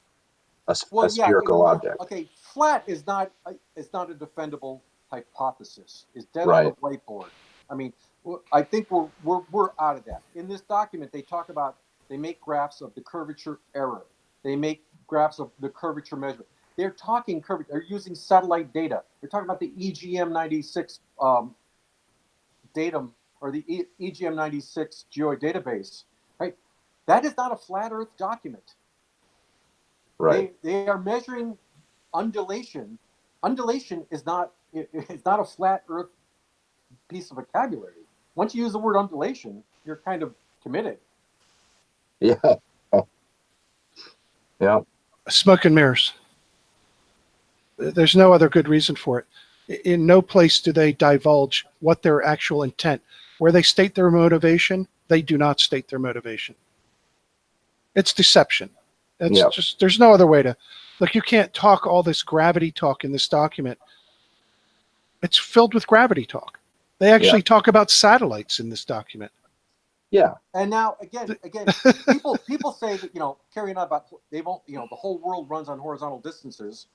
S3: a spherical object.
S2: Okay, flat is not a defendable hypothesis. It's dead
S3: Right.
S2: on the whiteboard. I mean, I think we're out of that. In this document, they make graphs of the curvature error. They make graphs of the curvature measurement. They're talking curvature. They're using satellite data. They're talking about the EGM96 datum, or the EGM96 Geoid database. Right? That is not a flat Earth document.
S3: Right.
S2: They are measuring undulation. Undulation is not a flat Earth piece of vocabulary. Once you use the word undulation, you're kind of committed.
S3: Yeah. Yeah.
S1: Smoke and mirrors. There's no other good reason for it. In no place do they divulge what their actual intent. Where they state their motivation, they do not state their motivation. It's deception. It's just, there's no other way to, look, you can't talk all this gravity talk in this document. It's filled with gravity talk. They actually talk about satellites in this document.
S3: Yeah.
S2: And now again, people say that, Carrie and I about the whole world runs on horizontal distances,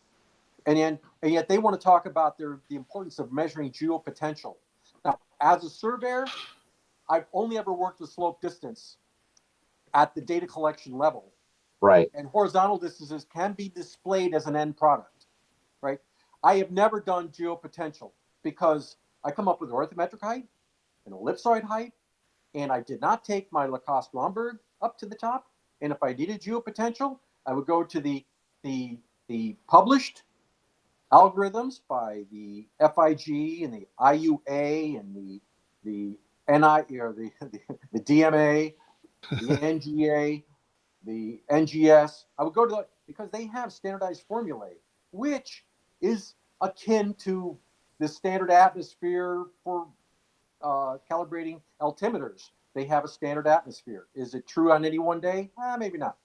S2: and yet they want to talk about the importance of measuring geopotential. Now, as a surveyor, I've only ever worked with slope distance at the data collection level.
S3: Right.
S2: And horizontal distances can be displayed as an end product, right? I have never done geopotential because I come up with orthometric height, an ellipsoid height, and I did not take my Lacoste-Romberg up to the top. And if I needed geopotential, I would go to the published algorithms by the FIG and the IUA and the NI, or the DMA, the NGA, the NGS. I would go to because they have standardized formulae, which is akin to the standard atmosphere for calibrating altimeters. They have a standard atmosphere. Is it true on any one day? Maybe not.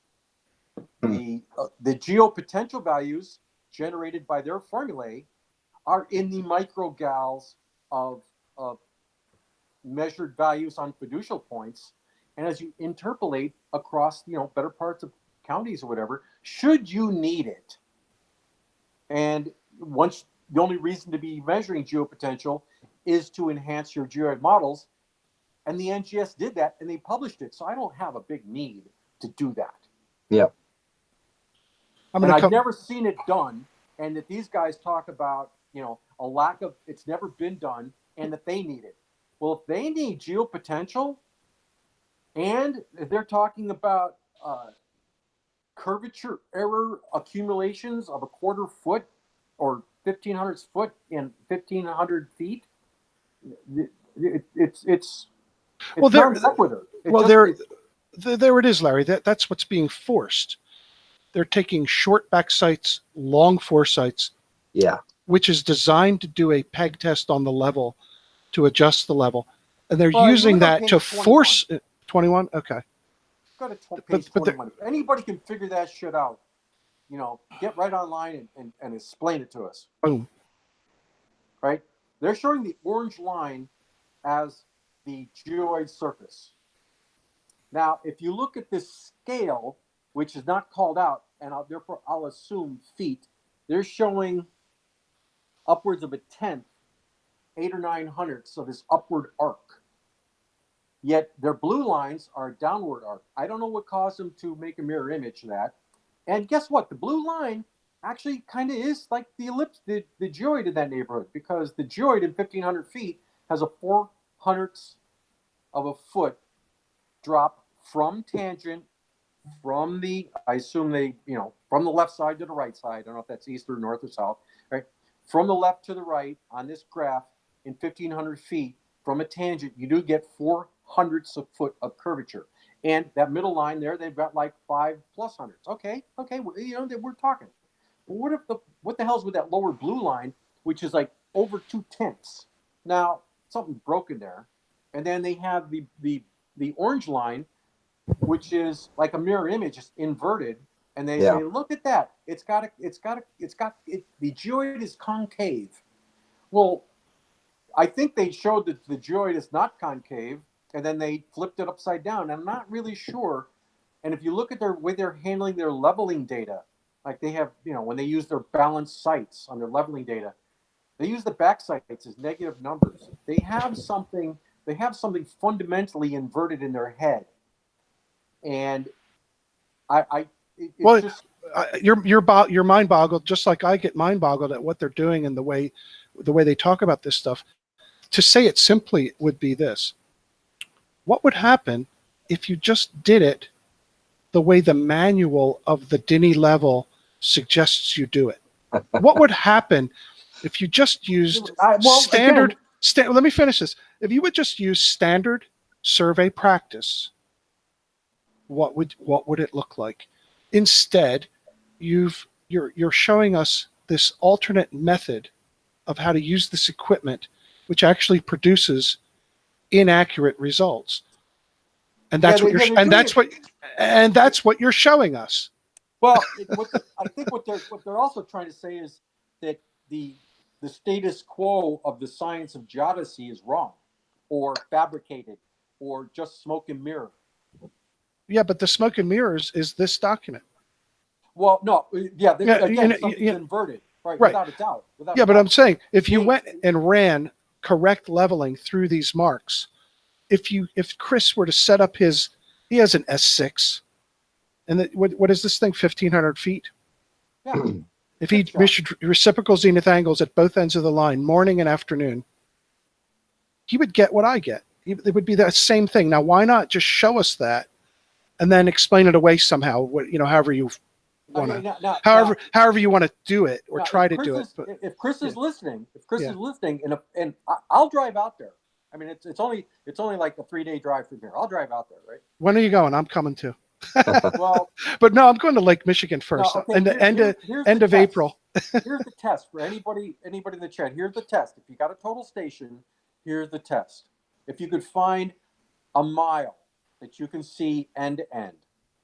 S2: The geopotential values generated by their formulae are in the microgals of measured values on fiducial points. And as you interpolate across, better parts of counties or whatever, should you need it. And the only reason to be measuring geopotential is to enhance your geoid models. And the NGS did that and they published it. So I don't have a big need to do that.
S3: Yeah.
S2: I've never seen it done. And that these guys talk about, a lack of, it's never been done, and that they need it. Well, if they need geopotential, and they're talking about curvature error accumulations of a quarter foot or 1,500 foot in 1,500 feet, it's non sequitur.
S1: There it is, Larry. That's what's being forced. They're taking short back sights, long foresights, which is designed to do a peg test on the level to adjust the level, and they're using that to force 21. Okay.
S2: Go to page 21. Anybody can figure that shit out. Get right online and explain it to us.
S1: Boom.
S2: Right? They're showing the orange line as the geoid surface. Now, if you look at this scale, which is not called out, and therefore I'll assume feet, they're showing upwards of a tenth, 8 or 9 hundredths of this upward arc. Yet their blue lines are a downward arc. I don't know what caused them to make a mirror image of that. And guess what? The blue line actually kind of is like the ellipse, the geoid in that neighborhood, because the geoid in 1,500 feet has a 4/100th of a foot drop from tangent from the, I assume they, from the left side to the right side. I don't know if that's east or north or south, right? From the left to the right on this graph in 1,500 feet from a tangent, you do get 4/100ths of foot of curvature. And that middle line there, they've got like 5+ hundredths. Okay, we're talking. But what the hell's with that lower blue line, which is like over 2/10? Now, something's broken there. And then they have the orange line, which is like a mirror image, just inverted. And they say, look at that. The geoid is concave. Well, I think they showed that the geoid is not concave, and then they flipped it upside down. I'm not really sure. And if you look at their way they're handling their leveling data, like they have, when they use their balanced sites on their leveling data, they use the back sites as negative numbers. They have something fundamentally inverted in their head. And
S1: you're mind boggled, just like I get mind boggled at what they're doing and the way they talk about this stuff. To say it simply would be this: what would happen if you just did it the way the manual of the Denny level suggests you do it? What would happen if you just used standard? Let me finish this. If you would just use standard survey practice, what would it look like? Instead, you're showing us this alternate method of how to use this equipment, which actually produces inaccurate results, and that's what you're showing us.
S2: Well, I think what they're also trying to say is that the status quo of the science of geodesy is wrong, or fabricated, or just smoke and mirror. Yeah,
S1: but the smoke and mirrors is this document.
S2: Well, no, something's inverted, right? Without a doubt.
S1: But I'm saying if you went and ran correct leveling through these marks, if Chris were to set up he has an S6, and what is this thing, 1,500 feet?
S2: Yeah.
S1: If he measured reciprocal zenith angles at both ends of the line, morning and afternoon, he would get what I get. It would be that same thing. Now, why not just show us that and then explain it away somehow? However you want to, however you want to do it or try to do it. But
S2: if Chris is listening, and I'll drive out there. I mean, it's only like a 3-day drive from here. I'll drive out there, right?
S1: When are you going? I'm coming too.
S2: Well,
S1: but no, I'm going to Lake Michigan first. End of April.
S2: Here's the test for anybody in the chat. Here's the test. If you got a total station, here's the test. If you could find a mile that you can see end to end,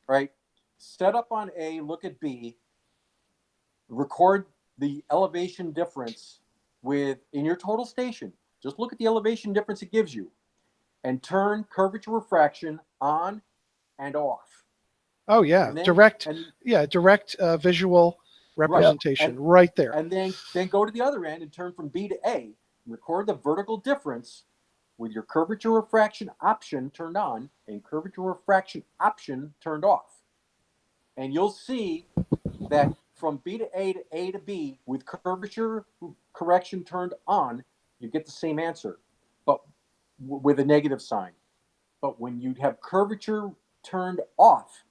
S2: right? Set up on A, look at B, record the elevation difference in your total station. Just look at the elevation difference it gives you, and turn curvature refraction on and off.
S1: Oh yeah, direct visual representation right there.
S2: And then go to the other end and turn from B to A. Record the vertical difference with your curvature refraction option turned on and curvature refraction option turned off. And you'll see that from B to A to B with curvature correction turned on, you get the same answer, but with a negative sign. But when you have curvature turned off,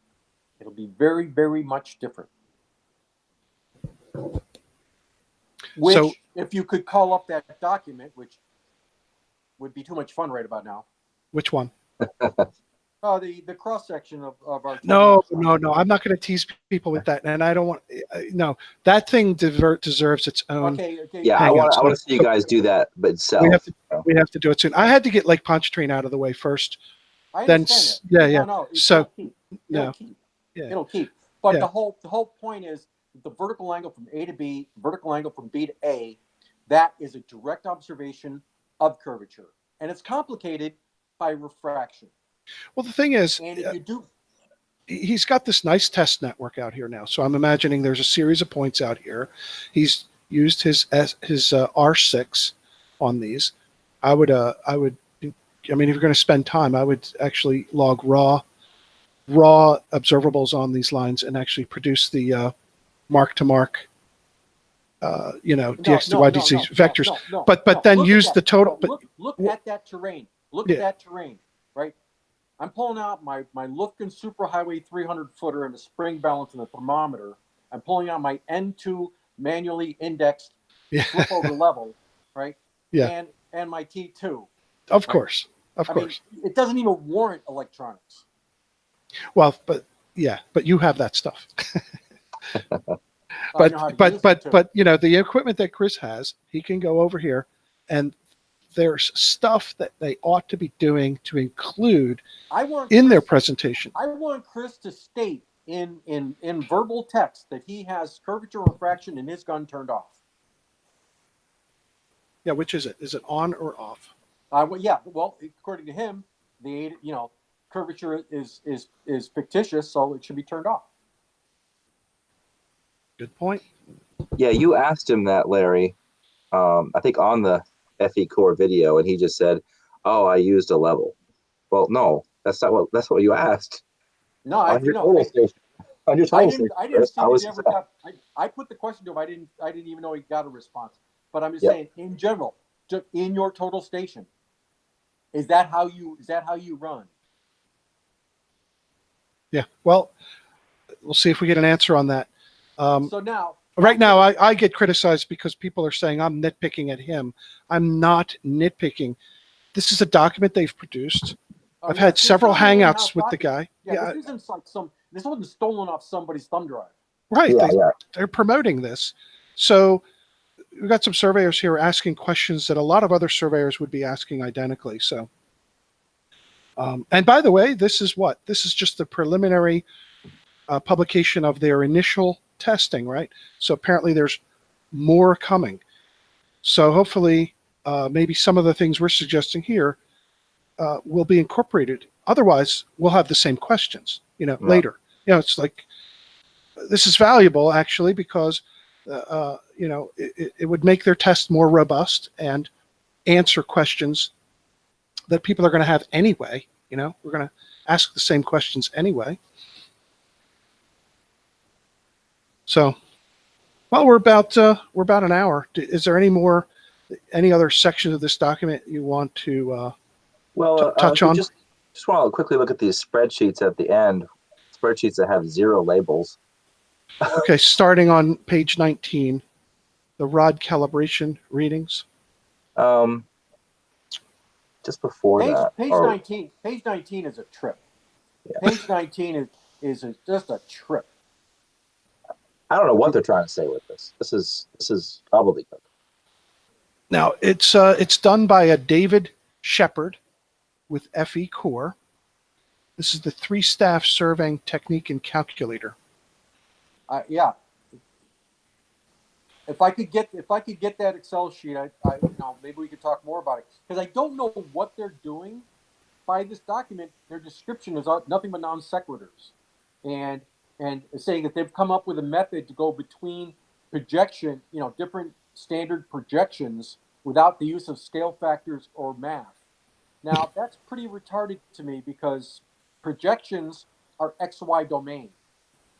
S2: it'll be very, very much different. Which, if you could call up that document, which would be too much fun right about now.
S1: Which one?
S2: The cross section of our.
S1: No. I'm not going to tease people with that, and I don't want. No, that thing deserves its own.
S2: Okay.
S3: Yeah, I want to see you guys do that, but itself.
S1: We have to do it soon. I had to get Lake Pontchartrain out of the way first.
S2: I understand that. No, it'll keep. But the whole point is the vertical angle from A to B, vertical angle from B to A. That is a direct observation of curvature, and it's complicated by refraction.
S1: Well, the thing is,
S2: and if you do,
S1: he's got this nice test network out here now. So I'm imagining there's a series of points out here. He's used his R6 on these. I mean, if you're going to spend time, I would actually log raw observables on these lines and actually produce the mark to mark you know,
S2: No,
S1: dx dy
S2: no, no,
S1: dz
S2: no,
S1: vectors,
S2: no, no,
S1: but
S2: no.
S1: then
S2: Look
S1: use
S2: at
S1: the
S2: that.
S1: total.
S2: No,
S1: But
S2: look
S1: wh-
S2: at that terrain. Look
S1: yeah,
S2: at that terrain, right? I'm pulling out my Lufkin Superhighway 300 footer and a spring balance and a thermometer. I'm pulling out my N2 manually indexed
S1: yeah,
S2: flip over level, right?
S1: yeah.
S2: And my T2,
S1: Of
S2: right?
S1: course, of
S2: I mean,
S1: course.
S2: it doesn't even warrant electronics.
S1: Well, but yeah, but you have that stuff.
S2: I know how to use it too.
S1: But you know, the equipment that Chris has, he can go over here, and there's stuff that they ought to be doing to include in their presentation.
S2: I want Chris to state in verbal text that he has curvature and refraction in his gun turned off.
S1: Yeah, which is it? Is it on or off?
S2: Yeah. Well, according to him, curvature is fictitious, so it should be turned off.
S1: Good point.
S3: Yeah, you asked him that, Larry. I think on the FECORE video, and he just said, "Oh, I used a level." Well, no, that's what you asked.
S2: No,
S3: On your total station. On your total station.
S2: I didn't see
S3: I
S2: that
S3: was
S2: he ever got. I put the question to him. I didn't even know he got a response. But I'm just
S3: Yep.
S2: saying, in general, just in your total station, is that how you run?
S1: Yeah. Well, we'll see if we get an answer on that.
S2: So now,
S1: Right now, I get criticized because people are saying I'm nitpicking at him. I'm not nitpicking. This is a document they've produced. I've had several hangouts with the guy.
S2: Yeah, this isn't like this wasn't stolen off somebody's thumb drive.
S1: Right.
S3: Yeah,
S1: They're promoting this. So we've got some surveyors here asking questions that a lot of other surveyors would be asking identically. So, and by the way, this is what? This is just the preliminary publication of their initial testing, right? So apparently there's more coming. So hopefully, maybe some of the things we're suggesting here will be incorporated. Otherwise, we'll have the same questions, you know, later. You know, it's like, this is valuable actually because, you know, it would make their test more robust and answer questions that people are going to have anyway. You know, we're going to ask the same questions anyway. So, well, we're about an hour. Is there any other section of this document you want to touch on?
S3: Just want to quickly look at these spreadsheets at the end. Spreadsheets that have 0 labels.
S1: Okay, starting on page 19, the rod calibration readings.
S3: Just before that.
S2: Page 19 is a trip. Yeah. Page 19 is just a trip.
S3: I don't know what they're trying to say with this. This is gobbledygook.
S1: Now it's done by a David Shepard with FECORE. This is the 3-staff surveying technique and calculator.
S2: Yeah. If I could get that Excel sheet, I maybe we could talk more about it, because I don't know what they're doing by this document. Their description is nothing but non sequiturs, and saying that they've come up with a method to go between projection, different standard projections without the use of scale factors or math. Now that's pretty retarded to me, because projections are XY domain.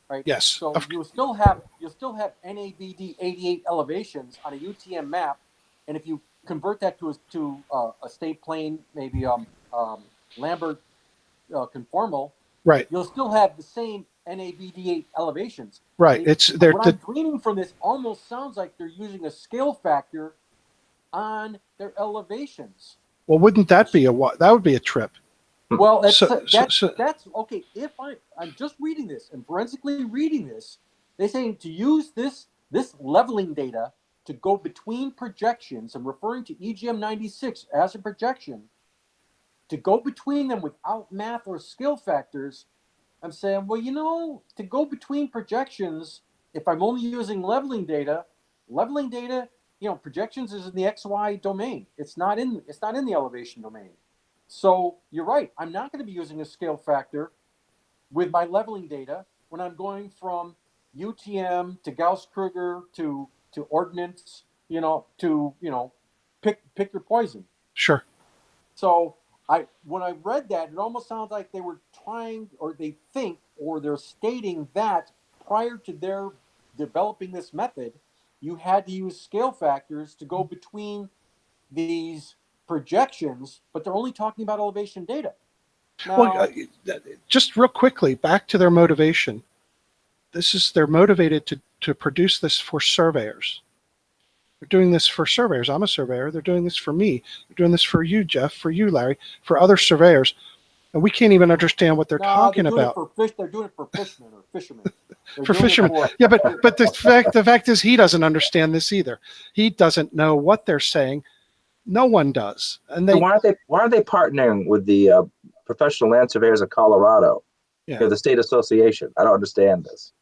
S2: Right.
S1: Yes.
S2: So you'll still have NAVD 88 elevations on a UTM map, and if you convert that to a state plane, maybe Lambert conformal,
S1: right,
S2: you'll still have the same NAVD 8 elevations.
S1: Right.
S2: What I'm gleaning from this almost sounds like they're using a scale factor on their elevations.
S1: Well, wouldn't that be that would be a trip?
S2: Well, that's okay. If I'm just reading this and forensically reading this, they're saying to use this leveling data to go between projections, and referring to EGM 96 as a projection, to go between them without math or skill factors. I'm saying, well, to go between projections, if I'm only using leveling data, projections is in the XY domain. It's not in the elevation domain. So you're right. I'm not going to be using a scale factor with my leveling data when I'm going from UTM to Gauss-Kruger to ordnance, to pick your poison.
S1: Sure.
S2: So when I read that, it almost sounds like they were trying, or they think, or they're stating that prior to their developing this method, you had to use scale factors to go between these projections, but they're only talking about elevation data.
S1: Well,
S2: Now,
S1: just real quickly, back to their motivation. They're motivated to produce this for surveyors. They're doing this for surveyors. I'm a surveyor. They're doing this for me. They're doing this for you, Jeff, for you, Larry, for other surveyors. And we can't even understand what they're talking about.
S2: They're doing it for fishermen or fishermen. They're
S1: For
S2: doing it
S1: fishermen. Yeah, but the fact is he doesn't understand this either. He doesn't know what they're saying. No one does. And
S3: So why aren't they partnering with the Professional Land Surveyors of Colorado?
S1: Yeah.
S3: They're the state association. I don't understand this.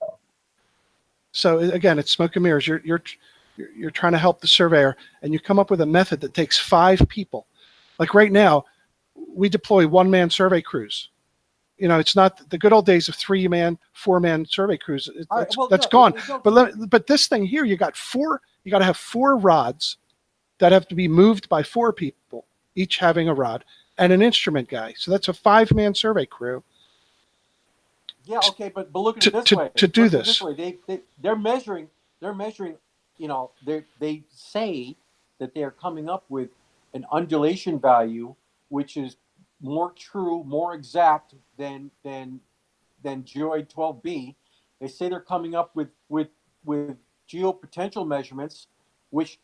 S1: So again, it's smoke and mirrors. You're trying to help the surveyor, and you come up with a method that takes 5 people. Like right now, we deploy 1-man survey crews. You know, it's not the good old days of 3-man, 4-man survey crews. That's gone. But this thing here, you got 4. You got to have 4 rods that have to be moved by 4 people, each having a rod, and an instrument guy. So that's a 5-man survey crew.
S2: Yeah, okay, but look at it this way.
S1: To do this,
S2: they're measuring. You know, they say that they are coming up with an undulation value, which is more true, more exact than Geoid 12B. They say they're coming up with geopotential measurements, which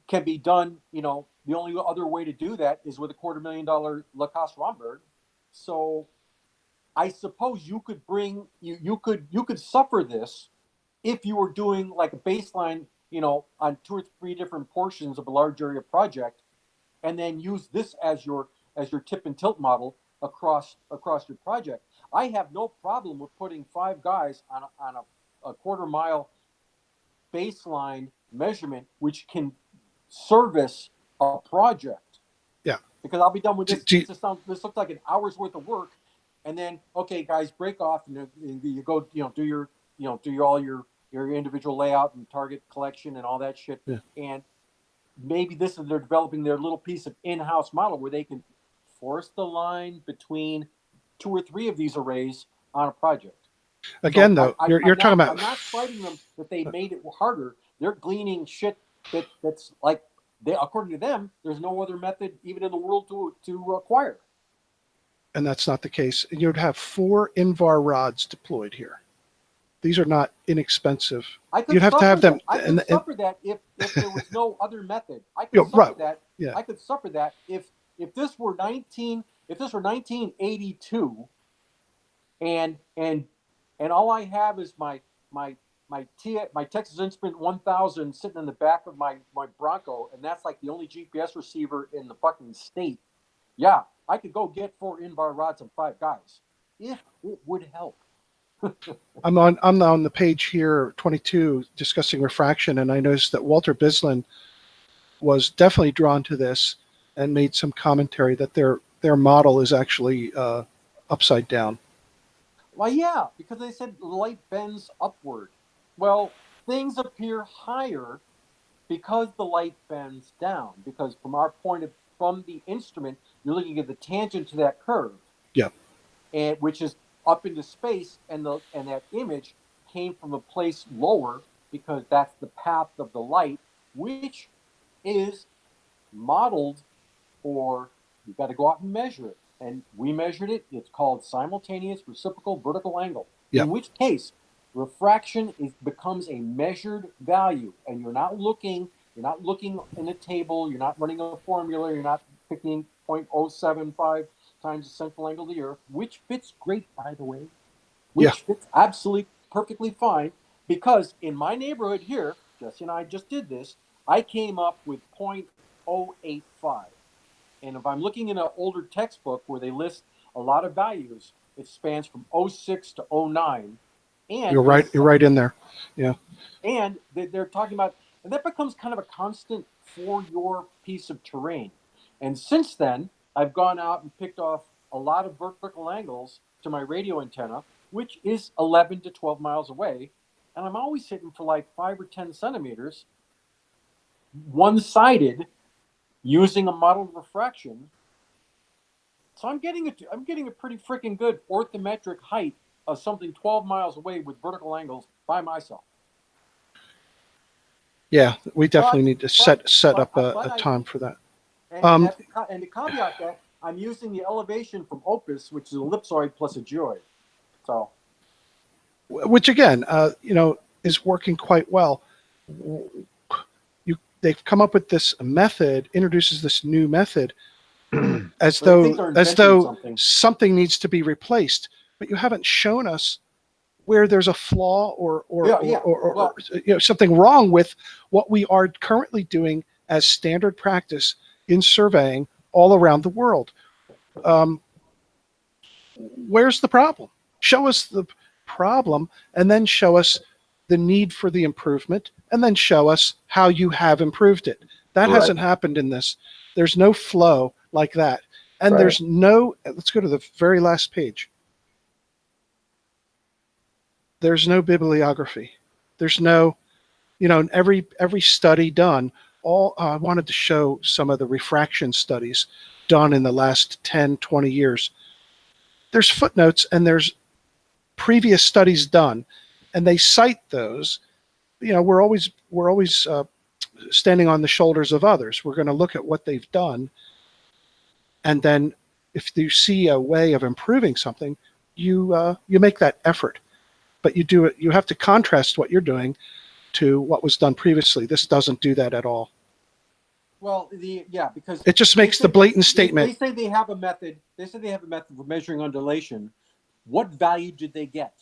S2: can be done. You know, the only other way to do that is with a $250,000 Lacoste-Romberg. So I suppose you could bring you could suffer this if you were doing like a baseline, you know, on 2 or 3 different portions of a large area project, and then use this as your tip and tilt model across your project. I have no problem with putting 5 guys on a quarter-mile baseline measurement, which can service a project.
S1: Yeah.
S2: Because I'll be done with this. This looks like an hour's worth of work, and then okay, guys, break off, and you go, you know, do all your individual layout and target collection and all that shit.
S1: Yeah.
S2: And maybe they're developing their little piece of in-house model where they can force the line between 2 or 3 of these arrays on a project.
S1: Again, though, you're talking about.
S2: I'm not fighting them that they made it harder. They're gleaning shit that's like, according to them, there's no other method even in the world to acquire.
S1: And that's not the case. You'd have 4 INVAR rods deployed here. These are not inexpensive. You'd have to have them.
S2: I could suffer that if there was no other method. I could suffer that.
S1: Yeah.
S2: I could suffer that if this were 1982, and all I have is my Texas Instrument 1000 sitting in the back of my Bronco, and that's like the only GPS receiver in the fucking state. Yeah, I could go get 4 INVAR rods and 5 guys if it would help.
S1: I'm on the page here, 22, discussing refraction, and I noticed that Walter Bislin was definitely drawn to this and made some commentary that their model is actually upside down.
S2: Well, yeah, because they said light bends upward. Well, things appear higher because the light bends down. Because from the instrument, you're looking at the tangent to that curve.
S1: Yeah.
S2: And which is up into space, and that image came from a place lower because that's the path of the light, which is modeled for, you've got to go out and measure it. And we measured it. It's called simultaneous reciprocal vertical angle.
S1: Yep.
S2: In which case, refraction becomes a measured value, and you're not looking in a table. You're not running a formula. You're not picking 0.075 times the central angle of the Earth, which fits great, by the way. Fits absolutely perfectly fine, because in my neighborhood here, Jesse and I just did this, I came up with 0.085. And if I'm looking in an older textbook where they list a lot of values, it spans from 06 to 09. And
S1: you're right in there. Yeah.
S2: And they're talking about, and that becomes kind of a constant for your piece of terrain. And since then, I've gone out and picked off a lot of vertical angles to my radio antenna, which is 11 to 12 miles away. And I'm always hitting for like 5 or 10 centimeters, one-sided, using a modeled refraction. So I'm getting a pretty freaking good orthometric height of something 12 miles away with vertical angles by myself.
S1: Yeah, we definitely need to set up
S2: but
S1: a time for that.
S2: And to caveat that, I'm using the elevation from Opus, which is an ellipsoid plus a geoid. So,
S1: Which again, is working quite well. They've come up with this method, introduces this new method, as
S2: so they think they're inventing something.
S1: something needs to be replaced, but you haven't shown us where there's a flaw or
S2: Well,
S1: something wrong with what we are currently doing as standard practice in surveying all around the world. Where's the problem? Show us the problem, and then show us the need for the improvement, and then show us how you have improved it. That
S3: Right.
S1: hasn't happened in this. There's no flow like that. And
S3: Right.
S1: there's no, let's go to the very last page. There's no bibliography. There's no, in every study done, I wanted to show some of the refraction studies done in the last 10, 20 years. There's footnotes and there's previous studies done, and they cite those. We're always standing on the shoulders of others. We're going to look at what they've done, and then if you see a way of improving something, you make that effort. But you do it. You have to contrast what you're doing to what was done previously. This doesn't do that at all.
S2: Well, because
S1: it just makes the blatant statement.
S2: They say they have a method. They say they have a method for measuring undulation. What value did they get?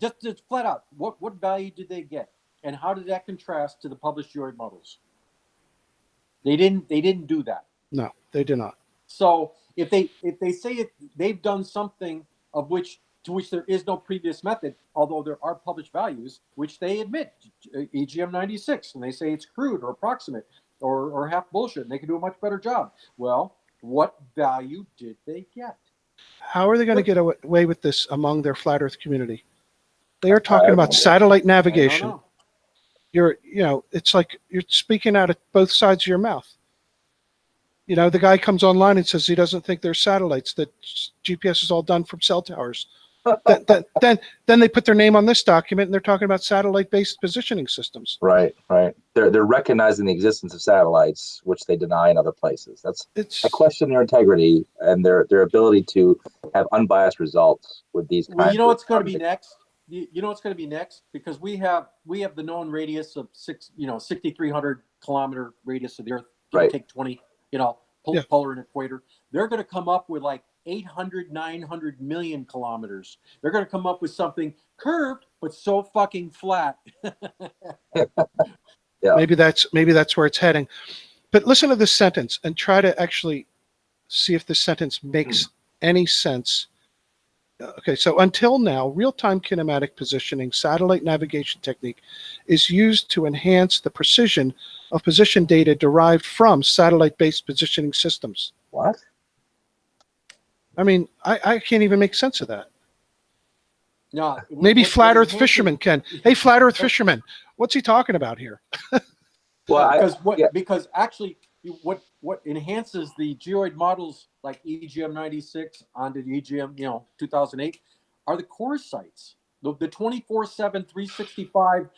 S2: Just flat out, what value did they get, and how did that contrast to the published Geoid models? They didn't do that.
S1: No, they did not. So
S2: if they say they've done something to which there is no previous method, although there are published values, which they admit, EGM 96, and they say it's crude or approximate or half bullshit, and they can do a much better job. Well, what value did they get?
S1: How are they going to get away with this among their flat Earth community? They are talking about satellite navigation. It's like you're speaking out of both sides of your mouth. The guy comes online and says he doesn't think there's satellites, that GPS is all done from cell towers. Then they put their name on this document and they're talking about satellite-based positioning systems.
S3: Right. They're recognizing the existence of satellites, which they deny in other places. I question their integrity and their ability to have unbiased results with these kinds.
S2: Well, you know what's going to be next? You know what's going to be next? Because we have the known radius of 6,300 kilometer radius of the Earth.
S3: Right.
S2: Take 20. Polar and equator. They're going to come up with like 800, 900 million kilometers. They're going to come up with something curved, but so fucking flat.
S3: Yeah.
S1: Maybe that's where it's heading. But listen to this sentence and try to actually see if this sentence makes any sense. Okay, so until now, real-time kinematic positioning satellite navigation technique is used to enhance the precision of position data derived from satellite-based positioning systems.
S3: What?
S1: I mean, I can't even make sense of that.
S2: No,
S1: maybe flat Earth fishermen can. Hey, flat Earth fishermen, what's he talking about here?
S2: Well, because actually, what enhances the geoid models like EGM 96 onto the EGM 2008 are the core sites, the 24/7 365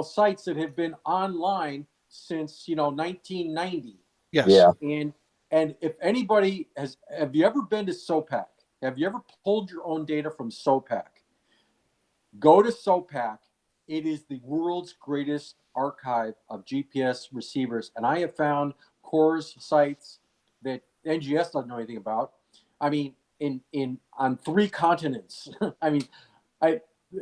S2: sites that have been online since 1990.
S1: Yes.
S3: Yeah.
S2: And if anybody have you ever been to SOPAC? Have you ever pulled your own data from SOPAC? Go to SOPAC. It is the world's greatest archive of GPS receivers. And I have found CORS sites that NGS doesn't know anything about. I mean, on 3 continents. I mean,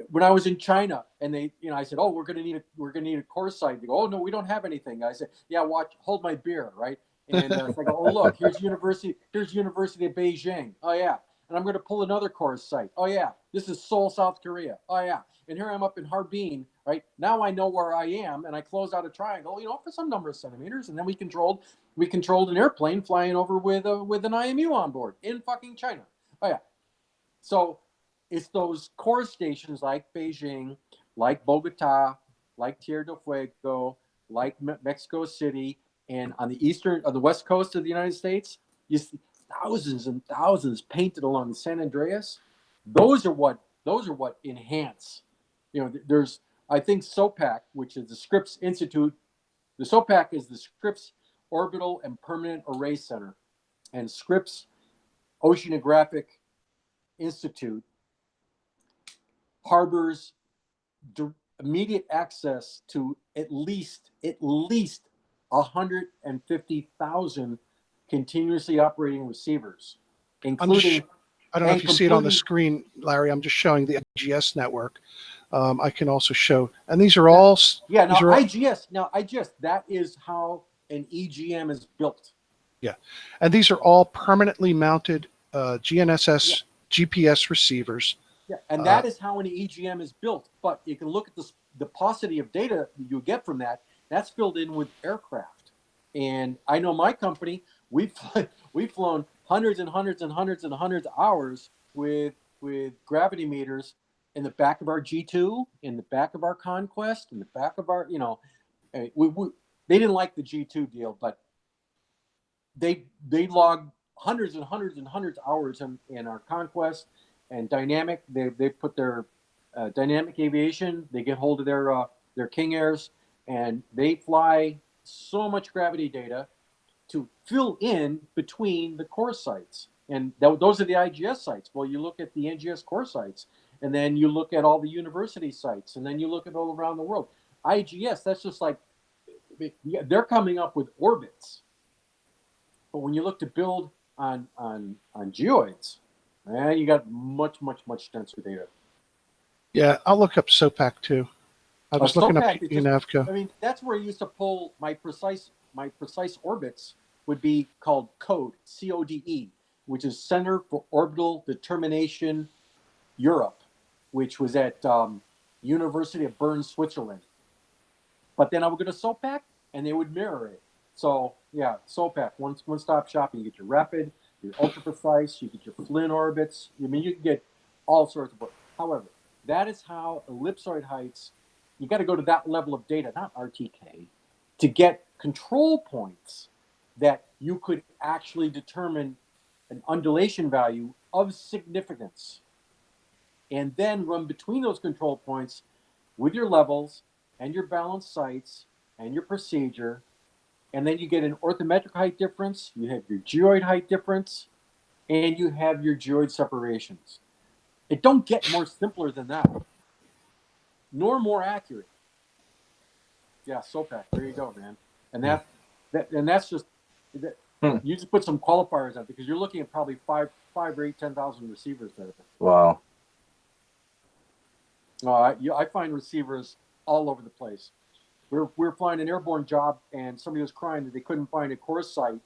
S2: when I was in China and they, I said, oh, we're gonna need a CORS site. They go, oh no, we don't have anything. I said, yeah, hold my beer, right? And it's like, oh look, here's University of Beijing. Oh yeah. And I'm going to pull another CORS site. Oh yeah, this is Seoul, South Korea. Oh yeah, and here I'm up in Harbin. Right now, I know where I am, and I close out a triangle, for some number of centimeters, and then we controlled an airplane flying over with an IMU on board in fucking China. Oh yeah, so it's those CORS stations like Beijing, like Bogota, like Tierra del Fuego, like Mexico City, and on the west coast of the United States, you see thousands and thousands painted along the San Andreas. Those are what enhance. There's I think SOPAC, which is the Scripps Institute, the SOPAC is the Scripps Orbital and Permanent Array Center, and Scripps Oceanographic Institute harbors immediate access to at least 150,000 continuously operating receivers, including.
S1: I don't know if you see it on the screen, Larry. I'm just showing the IGS network. I can also show, and these are all.
S2: Yeah, now IGS. Now IGS. That is how an EGM is built.
S1: Yeah, and these are all permanently mounted GNSS GPS receivers.
S2: Yeah, and that is how an EGM is built. But you can look at the paucity of data you get from that. That's filled in with aircraft. And I know my company, we've flown hundreds and hundreds and hundreds and hundreds of hours with gravity meters in the back of our G2, in the back of our Conquest, in the back of our, they didn't like the G2 deal, but they logged hundreds and hundreds and hundreds of hours in our Conquest and dynamic. They put their dynamic aviation. They get hold of their King Airs, and they fly so much gravity data to fill in between the core sites. And those are the IGS sites. Well, you look at the NGS core sites, and then you look at all the university sites, and then you look at all around the world. IGS, that's just like, they're coming up with orbits. But when you look to build on geoids, you got much denser data.
S1: Yeah, I'll look up SOPAC too. I was looking up
S2: SOPAC,
S1: UNAVCO.
S2: I mean, that's where I used to pull my precise orbits would be called CODE, CODE, which is Center for Orbital Determination Europe, which was at University of Bern, Switzerland. But then I would go to SOPAC, and they would mirror it. So yeah, SOPAC, one-stop shopping. You get your rapid, your ultra precise, you get your Flynn orbits. I mean, you can get all sorts of. However, that is how ellipsoid heights. You got to go to that level of data, not RTK, to get control points that you could actually determine an undulation value of significance, and then run between those control points with your levels and your balanced sites and your procedure. And then you get an orthometric height difference, you have your geoid height difference, and you have your geoid separations. It don't get more simpler than that, nor more accurate. Yeah, SOPAC, there you go, man. And that's just, you just put some qualifiers on, because you're looking at probably 5 or 8, 10,000 receivers there.
S3: Wow.
S2: I find receivers all over the place. We're flying an airborne job, and somebody was crying that they couldn't find a core site,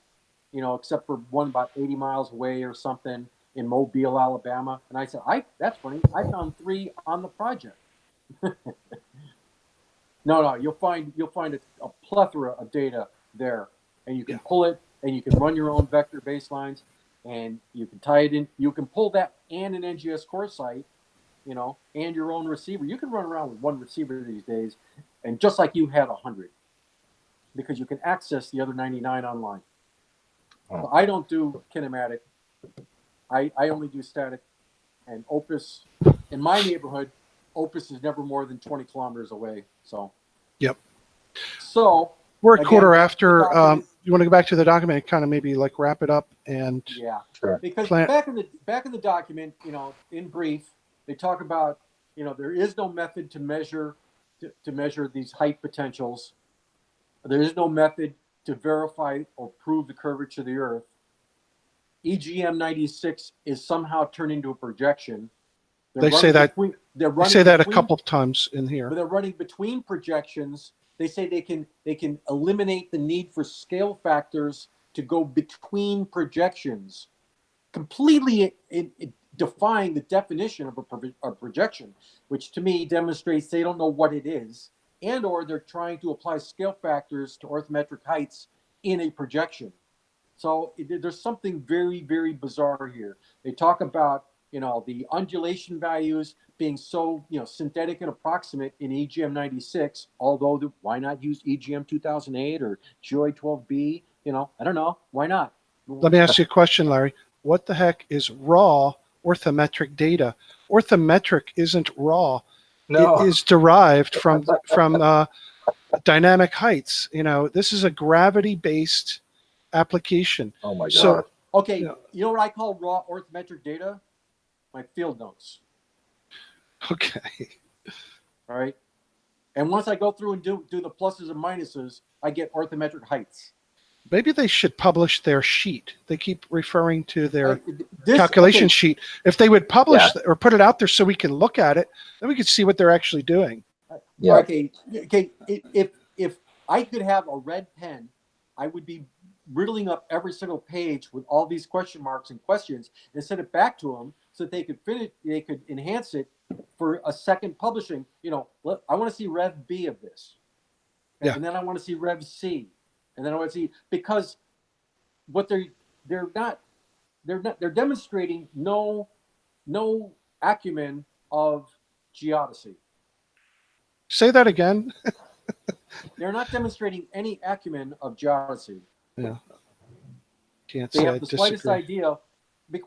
S2: except for one about 80 miles away or something in Mobile, Alabama. And I said, that's funny. I found 3 on the project. No, you'll find a plethora of data there, and you can pull it, and you can run your own vector baselines, and you can tie it in. You can pull that and an NGS core site, and your own receiver. You can run around with one receiver these days, and just like you had 100, because you can access the other 99 online. So I don't do kinematic. I only do static. And Opus, in my neighborhood, Opus is never more than 20 kilometers away. So.
S1: Yep.
S2: So.
S1: We're a quarter after. You want to go back to the document and kind of maybe like wrap it up and.
S2: Yeah.
S3: Sure.
S2: Because back in the document, in brief, they talk about, there is no method to measure these height potentials. There is no method to verify or prove the curvature of the Earth. EGM 96 is somehow turned into a projection.
S1: They say that a couple of times in here.
S2: But they're running between projections. They say they can eliminate the need for scale factors to go between projections, completely defying the definition of a projection, which to me demonstrates they don't know what it is, and or they're trying to apply scale factors to orthometric heights in a projection. So there's something very, very bizarre here. They talk about, the undulation values being so, synthetic and approximate in EGM 96, although why not use EGM 2008 or Geoid 12B? I don't know. Why not?
S1: Let me ask you a question, Larry. What the heck is raw orthometric data? Orthometric isn't raw.
S3: No.
S1: is derived from dynamic heights. You know, this is a gravity-based application.
S3: Oh my
S1: So-
S3: god.
S2: Okay,
S1: Yeah.
S2: you know what I call raw orthometric data? My field notes.
S1: Okay.
S2: All right. And once I go through and do the pluses and minuses, I get orthometric heights.
S1: Maybe they should publish their sheet. They keep referring to their
S2: This-
S1: calculation
S2: okay,
S1: sheet. If they would publish
S3: Yeah.
S1: or put it out there so we can look at it, then we could see what they're actually doing.
S3: Yeah.
S2: Okay. If I could have a red pen, I would be riddling up every single page with all these question marks and questions and send it back to them so that they could finish. They could enhance it for a second publishing. You know, I want to see Rev B of this,
S1: Yeah.
S2: and then I want to see Rev C, and then I want to see, because what they're demonstrating no acumen of geodesy.
S1: Say that again.
S2: They're not demonstrating any acumen of geodesy.
S1: Yeah. Can't
S2: They
S1: say I
S2: have the slightest
S1: disagree.
S2: idea.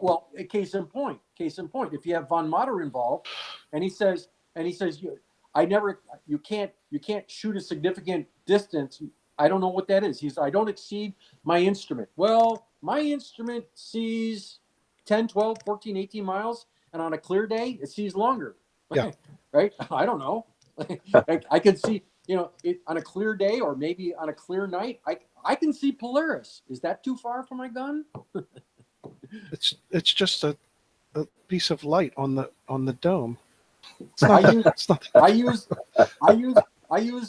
S2: Well, case in point. If you have von Matter involved, and he says, you can't shoot a significant distance. I don't know what that is. I don't exceed my instrument. Well, my instrument sees 10, 12, 14, 18 miles, and on a clear day, it sees longer.
S1: Yeah.
S2: Right? I don't know. I can see, on a clear day or maybe on a clear night, I can see Polaris. Is that too far for my gun?
S1: It's just a piece of light on the dome. It's
S2: I
S1: not,
S2: use-
S1: it's not
S2: I use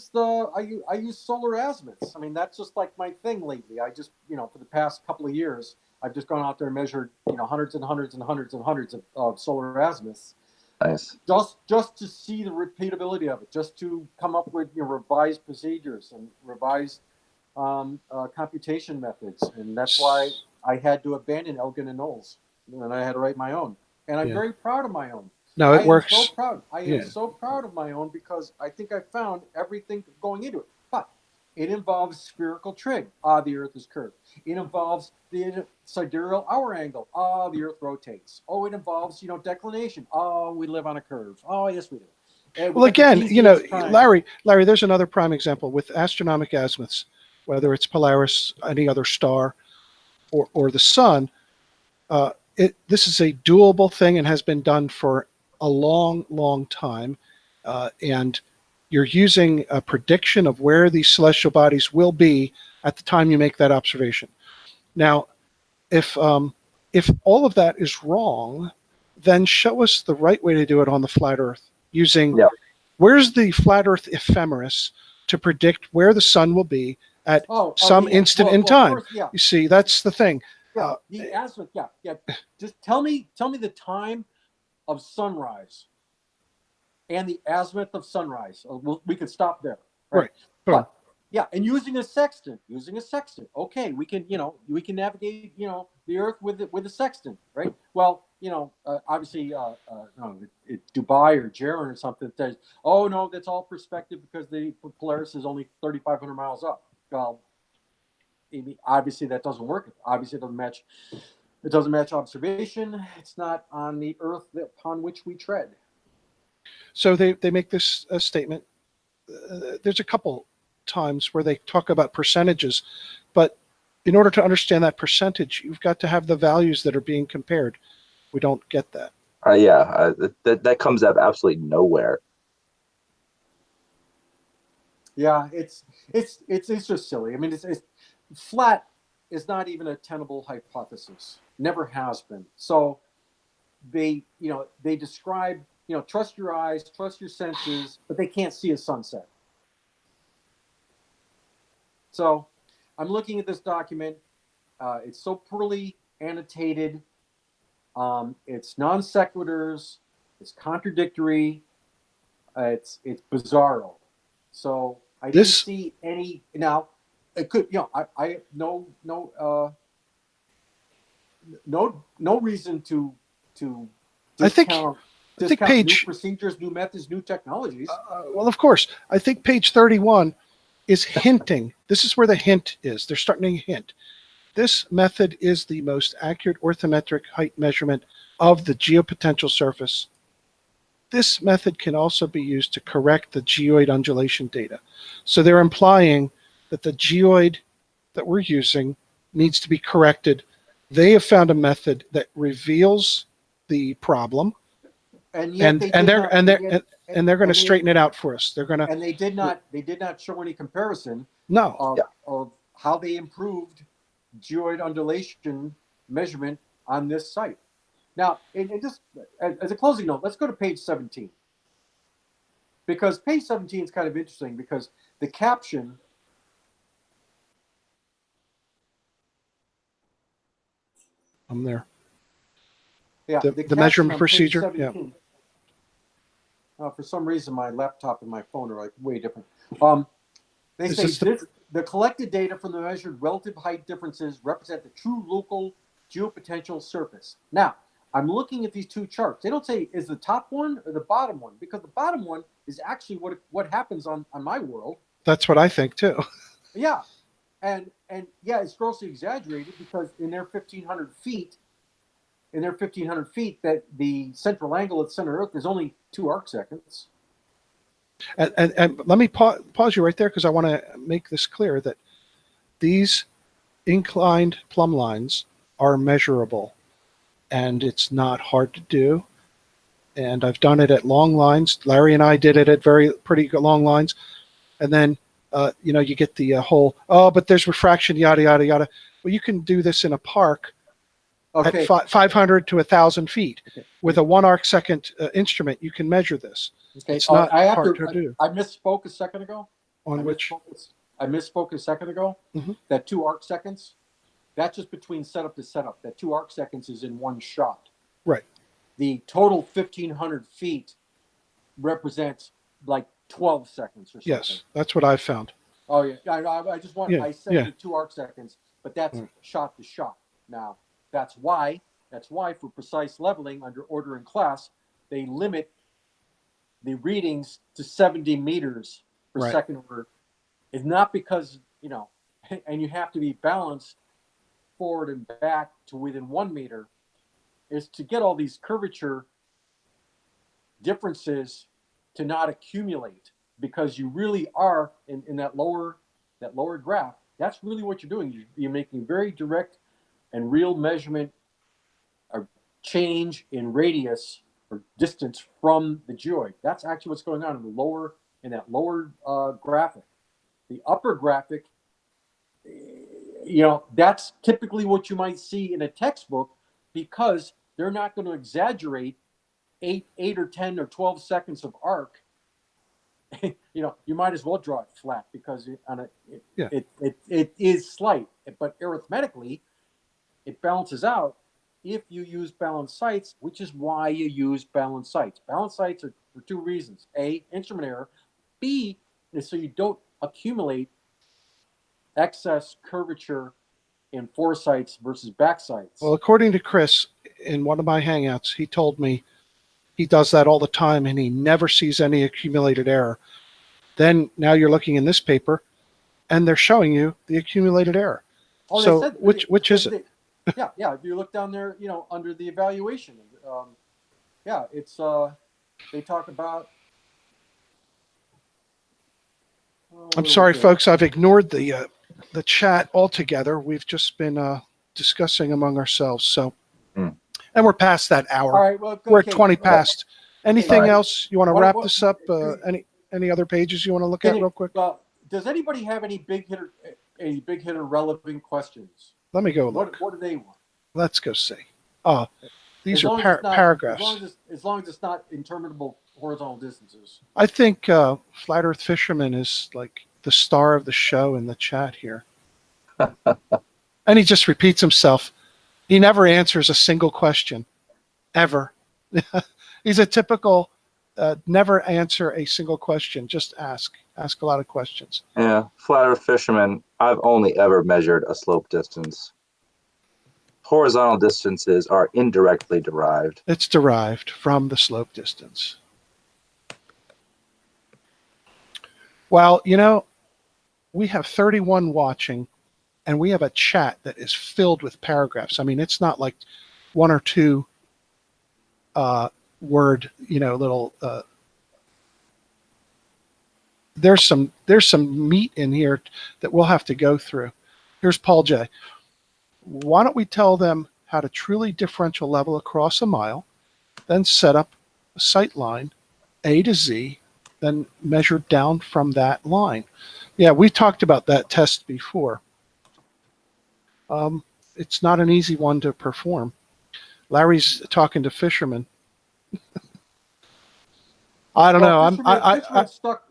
S2: solar azimuths. I mean, that's just like my thing lately. I just, for the past couple of years, I've just gone out there and measured, hundreds and hundreds and hundreds and hundreds of solar azimuths.
S3: Nice.
S2: Just to see the repeatability of it, just to come up with revised procedures and revised computation methods, and that's why I had to abandon Elgin and Knowles, and I had to write my own. And I'm
S1: Yeah.
S2: very proud of my own.
S1: No, it works.
S2: So proud. I am
S1: Yeah.
S2: so proud of my own because I think I found everything going into it. But it involves spherical trig. The Earth is curved. It involves the sidereal hour angle. The Earth rotates. It involves declination. We live on a curve. Yes, we do. And we
S1: Well,
S2: got the
S1: again,
S2: easiest time.
S1: Larry, there's another prime example with astronomic azimuths, whether it's Polaris, any other star, or the sun. This is a doable thing and has been done for a long, long time. And you're using a prediction of where these celestial bodies will be at the time you make that observation. Now, if all of that is wrong, then show us the right way to do it on the flat Earth using where's the flat Earth ephemeris to predict where the sun will be at some instant in time.
S2: Course, yeah.
S1: You see, that's the thing.
S2: Yeah, the azimuth. Yeah. Just tell me the time of sunrise and the azimuth of sunrise. We could stop there.
S1: Right.
S2: But, and using a sextant. Okay, we can navigate the Earth with a sextant, right? Well, obviously, Dubai or Jerin or something says, oh no, that's all perspective because the Polaris is only 3,500 miles up. Well, obviously that doesn't work. Obviously it doesn't match observation. It's not on the Earth upon which we tread.
S1: So they make this statement. There's a couple times where they talk about percentages, but in order to understand that percentage, you've got to have the values that are being compared. We don't get that.
S3: That comes up absolutely nowhere.
S2: Yeah, it's just silly. I mean, it's flat is not even a tenable hypothesis. Never has been. So they describe, trust your eyes, trust your senses, but they can't see a sunset. So I'm looking at this document. It's so poorly annotated. It's non sequiturs. It's contradictory. It's bizarro. So I didn't see any. Now it could, I have no reason to discount
S1: page
S2: new procedures, new methods, new technologies.
S1: Well, of course, I think page 31 is hinting. This is where the hint is. They're starting to hint. This method is the most accurate orthometric height measurement of the geopotential surface. this method can also be used to correct the geoid undulation data. So they're implying that the geoid that we're using needs to be corrected. They have found a method that reveals the problem,
S2: And yet
S1: and
S2: they
S1: and
S2: did
S1: they're
S2: not,
S1: and they're
S2: yet-
S1: and they're going to
S2: and they-
S1: straighten it out for us. They're going to
S2: and they did not show any comparison
S1: no.
S2: of,
S3: Yeah.
S2: of how they improved geoid undulation measurement on this site. Now, it just as a closing note, let's go to page 17, because page 17 is kind of interesting because the caption.
S1: I'm there.
S2: Yeah,
S1: The
S2: caption
S1: measurement
S2: on page
S1: procedure, yeah.
S2: 17. For some reason, my laptop and my phone are like way different. They
S1: Is
S2: say
S1: this
S2: the collected data from the measured relative height differences represent the true local geopotential surface. Now, I'm looking at these two charts. They don't say is the top one or the bottom one, because the bottom one is actually what happens on my world.
S1: That's what I think too.
S2: Yeah, and yeah, it's grossly exaggerated because in their 1,500 feet, that the central angle at center Earth is only 2 arc seconds.
S1: And let me pause you right there, because I want to make this clear that these inclined plumb lines are measurable, and it's not hard to do. And I've done it at long lines. Larry and I did it at pretty long lines. And then, you get the whole, but there's refraction, yada, yada, yada. Well, you can do this in a park
S2: Okay.
S1: at 500 to 1,000 feet.
S2: Okay.
S1: With a 1 arc second instrument, you can measure this.
S2: Okay.
S1: It's not
S2: I
S1: hard to do.
S2: I misspoke a second ago.
S1: On which?
S2: I misspoke a second ago.
S1: Mhm.
S2: That 2 arc seconds, that's just between setup to setup. That 2 arc seconds is in one shot.
S1: Right.
S2: The total 1,500 feet represents like 12 seconds or something.
S1: Yes, that's what I've found.
S2: Oh yeah. I just want.
S1: Yeah,
S2: I said
S1: yeah.
S2: the 2 arc seconds, but that's
S1: Mm.
S2: shot to shot. Now that's why for precise leveling under order and class, they limit the readings to 70 meters per
S1: Right.
S2: second order. It's not because, and you have to be balanced forward and back to within 1 meter, is to get all these curvature differences to not accumulate, because you really are in that lower graph. That's really what you're doing. You're making very direct and real measurement or change in radius or distance from the geoid. That's actually what's going on in that lower graphic. The upper graphic, that's typically what you might see in a textbook, because they're not going to exaggerate 8 or 10 or 12 seconds of arc. You might as well draw it flat, because it is slight, but arithmetically it balances out if you use balanced sights, which is why you use balanced sights. Balanced sights are for 2 reasons: A, instrument error; B, is so you don't accumulate excess curvature in foresights versus backsights.
S1: Well, according to Chris, in one of my hangouts, he told me he does that all the time and he never sees any accumulated error. Then now you're looking in this paper and they're showing you the accumulated error.
S2: Oh,
S1: So
S2: they said,
S1: which is it?
S2: Yeah. If you look down there, under the evaluation, it's they talk about.
S1: I'm sorry, folks. I've ignored the chat altogether. We've just been discussing among ourselves. So, and we're past that hour.
S2: All right. Well,
S1: we're at 20 past. Anything
S3: Right.
S1: else you want to
S2: What-
S1: wrap
S2: what-
S1: this up? Any other pages you want to look at real quick?
S2: Well, does anybody have any big hitter relevant questions?
S1: Let me go look.
S2: What do they want?
S1: Let's go see. These
S2: As
S1: are
S2: long as it's not-
S1: paragraphs.
S2: As long as it's not interminable horizontal distances.
S1: I think Flat Earth Fisherman is like the star of the show in the chat here. And he just repeats himself. He never answers a single question, ever. He's a typical never answer a single question. Just ask a lot of questions.
S3: Yeah, flat earth fisherman, I've only ever measured a slope distance. Horizontal distances are indirectly derived.
S1: It's derived from the slope distance. Well, we have 31 watching, and we have a chat that is filled with paragraphs. I mean, it's not like 1 or 2 word, little. There's some meat in here that we'll have to go through. Here's Paul J. Why don't we tell them how to truly differential level across a mile, then set up a sight line A to Z, then measure down from that line. Yeah, we talked about that test before. It's not an easy one to perform. Larry's talking to fishermen. I don't know.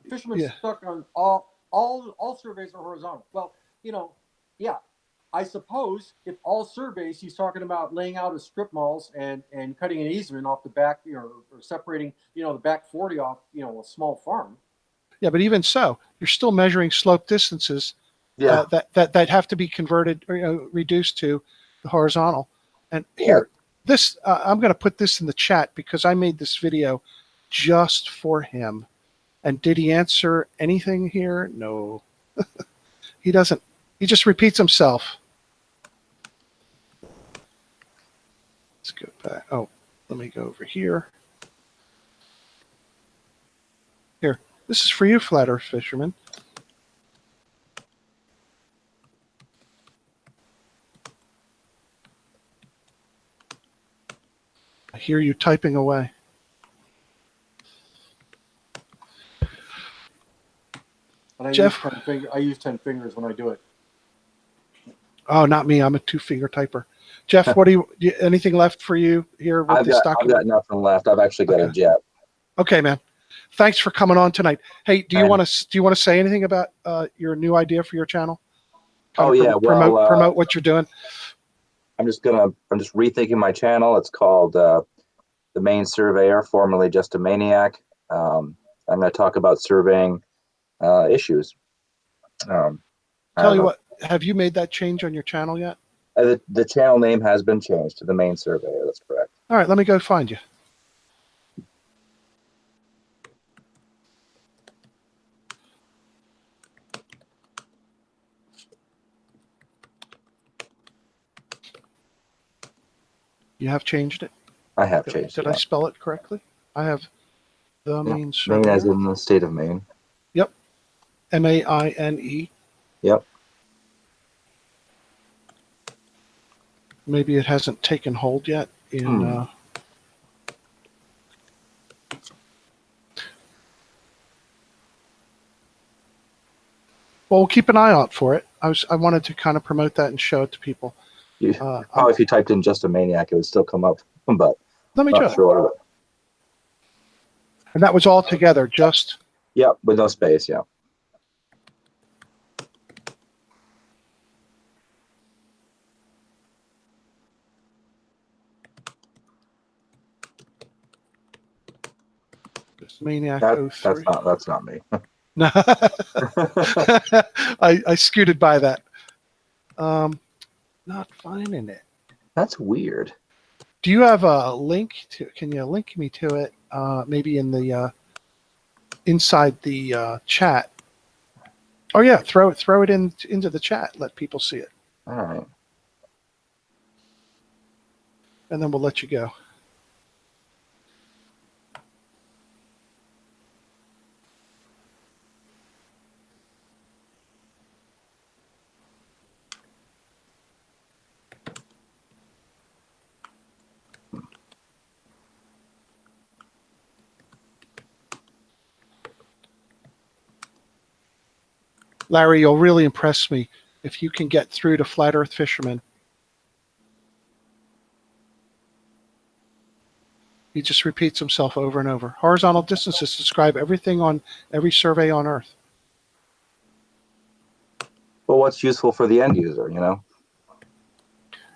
S2: Fishermen
S1: Yeah.
S2: stuck on all surveys are horizontal. Well, yeah. I suppose if all surveys, he's talking about laying out a strip malls and cutting an easement off the back, or separating, the back 40 off, a small farm.
S1: Yeah, but even so, you're still measuring slope distances that have to be converted or reduced to the horizontal. And here, this I'm going to put this in the chat because I made this video just for him. And did he answer anything here? No, he doesn't. He just repeats himself. Let's go back. Oh, let me go over here. Here, this is for you, flat earth fisherman. I hear you typing away.
S2: And
S1: Jeff,
S2: I use 10 fingers when I do it.
S1: Oh, not me. I'm a 2-finger typer. Jeff, what do you anything left for you here with this document?
S3: I've got nothing left. I've actually got a jet.
S1: Okay, man. Thanks for coming on tonight. Hey, do you want to say anything about your new idea for your channel? Promote what you're doing.
S3: I'm just rethinking my channel. It's called The Main Surveyor, formerly Just a Maniac. I'm going to talk about surveying issues.
S1: Tell you what, have you made that change on your channel yet?
S3: The channel name has been changed to The Main Surveyor. That's correct.
S1: All right, let me go find you. You have changed it?
S3: I have changed it.
S1: Did I spell it correctly? I have The Main Surveyor.
S3: Maine as in the state of Maine.
S1: Yep. M-A-I-N-E.
S3: Yep.
S1: Maybe it hasn't taken hold yet in well, we'll keep an eye out for it. I wanted to kind of promote that and show it to people.
S3: If you typed in Just a Maniac, it would still come up, but
S1: let me try.
S3: Sure.
S1: And that was all together, just.
S3: Yep, with no space. Yeah.
S1: Maniac
S3: that's not me.
S1: No, I scooted by that. Not finding it.
S3: That's weird.
S1: Do you have a link to? Can you link me to it? Maybe in the inside the chat. Oh yeah, throw it into the chat. Let people see it.
S3: All right.
S1: And then we'll let you go. Larry, you'll really impress me if you can get through to Flat Earth Fisherman. He just repeats himself over and over. Horizontal distances describe everything on every survey on Earth.
S3: Well, what's useful for the end user,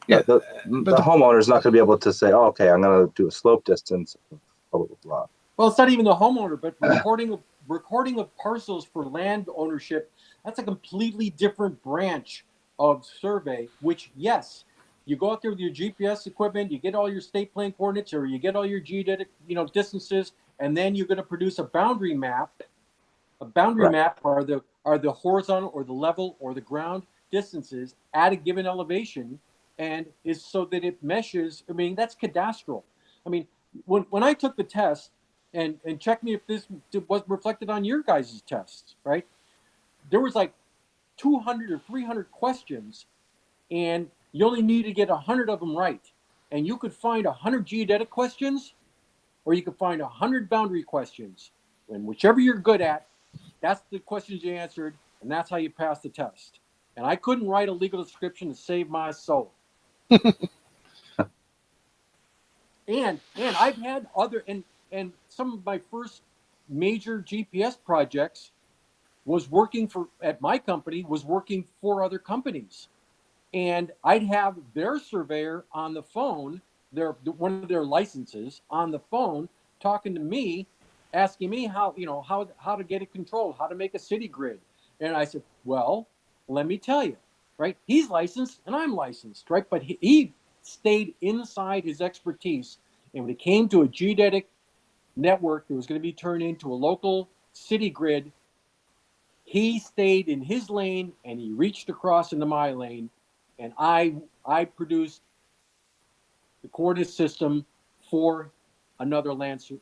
S1: Yeah,
S3: the homeowner is not going to be able to say, oh, okay, I'm going to do a slope distance, blah, blah, blah.
S2: Well, it's not even the homeowner, but recording of parcels for land ownership, that's a completely different branch of survey, which, yes, you go out there with your GPS equipment, you get all your state plane coordinates, or you get all your geodetic, distances, and then you're going to produce a boundary map. A boundary map are the horizontal or the level or the ground distances at a given elevation, and is so that it meshes. I mean, that's cadastral. I mean, when I took the test, and check me if this was reflected on your guys' tests, right? There was like 200 or 300 questions, and you only need to get 100 of them right. And you could find 100 geodetic questions, or you could find 100 boundary questions. And whichever you're good at, that's the questions you answered, and that's how you pass the test. And I couldn't write a legal description to save my soul. and I've had other and some of my first major GPS projects was working for at my company was working for other companies, and I'd have their surveyor on the phone, their one of their licenses on the phone, talking to me, asking me how to get it controlled, how to make a city grid, and I said, well, let me tell you, right? He's licensed and I'm licensed, right? But he stayed inside his expertise, and when it came to a geodetic network that was going to be turned into a local city grid, he stayed in his lane and he reached across into my lane, and I produced the coordinate system for another licensed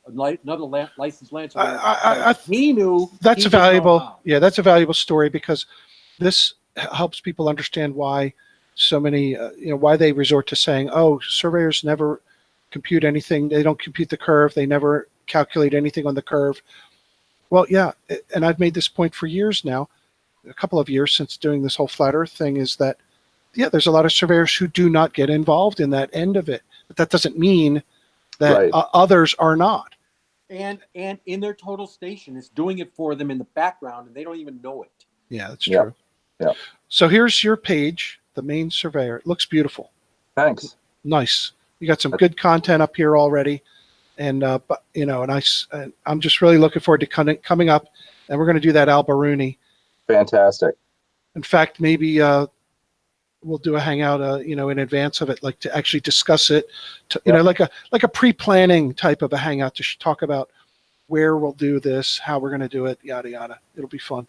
S2: land surveyor. He knew
S1: that's
S2: he
S1: a
S2: didn't know
S1: valuable,
S2: how.
S1: yeah, that's a valuable story, because this helps people understand why so many, why they resort to saying, oh, surveyors never compute anything. They don't compute the curve. They never calculate anything on the curve. Well, yeah. And I've made this point for years now, a couple of years since doing this whole flat earth thing, is that, yeah, there's a lot of surveyors who do not get involved in that end of it, but that doesn't mean that
S3: Right.
S1: Others are not.
S2: And in their total station, it's doing it for them in the background, and they don't even know it.
S1: Yeah, that's
S3: Yeah.
S1: true.
S3: Yeah.
S1: So here's your page, the main surveyor. It looks beautiful.
S3: Thanks.
S1: Nice. You got some good content up here already, and but I'm just really looking forward to coming up, and we're going to do that Albaruni.
S3: Fantastic.
S1: In fact, maybe we'll do a hangout, in advance of it, like to actually discuss it, like a pre-planning type of a hangout to talk about where we'll do this, how we're going to do it, yada yada. It'll be fun.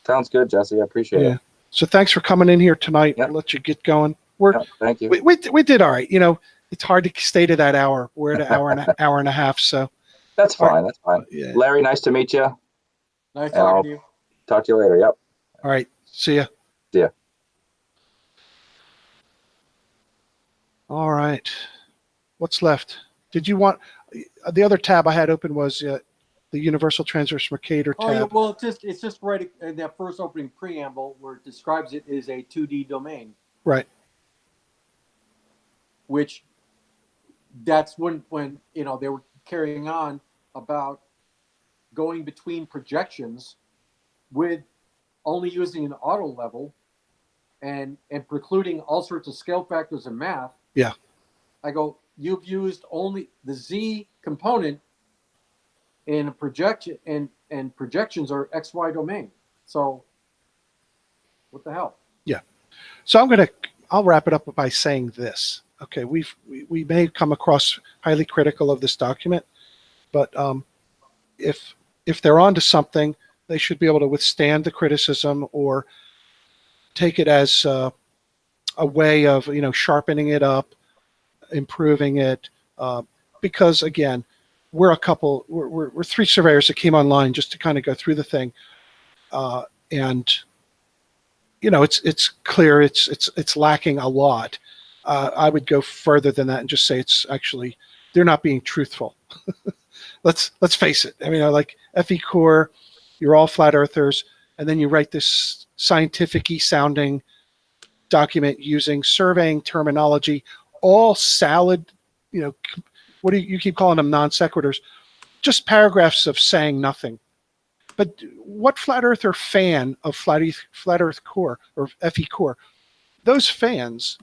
S3: Sounds good, Jesse. I appreciate it.
S1: So thanks for coming in here tonight.
S3: Yep.
S1: We'll let you get going.
S3: Thank you.
S1: We did all right. It's hard to stay to that hour. We're at an hour and a half. So
S3: that's fine. That's fine.
S1: Yeah.
S3: Larry, nice to meet you.
S2: Nice talking to you.
S3: Talk to you later. Yep.
S1: All right. See ya.
S3: See ya.
S1: All right. What's left? Did you want the other tab I had open was the Universal Transverse Mercator tab?
S2: Oh yeah, well it's just right in that first opening preamble where it describes it as a 2D domain.
S1: Right.
S2: Which that's when they were carrying on about going between projections with only using an auto level and precluding all sorts of scale factors and math.
S1: Yeah.
S2: I go, you've used only the Z component in a projection, and projections are XY domain. So what the hell? Yeah.
S1: So I'll wrap it up by saying this. Okay, we may come across highly critical of this document, but if they're onto something, they should be able to withstand the criticism or take it as a way of sharpening it up, improving it, because again, we're three surveyors that came online just to kind of go through the thing, and it's clear it's lacking a lot. I would go further than that and just say it's actually they're not being truthful. Let's face it. I mean, like FECORE, you're all flat earthers, and then you write this scientific-y sounding document using surveying terminology, all salad, what do you keep calling them, non sequiturs, just paragraphs of saying nothing. But what flat earther fan of flat earth core or FECORE, those fans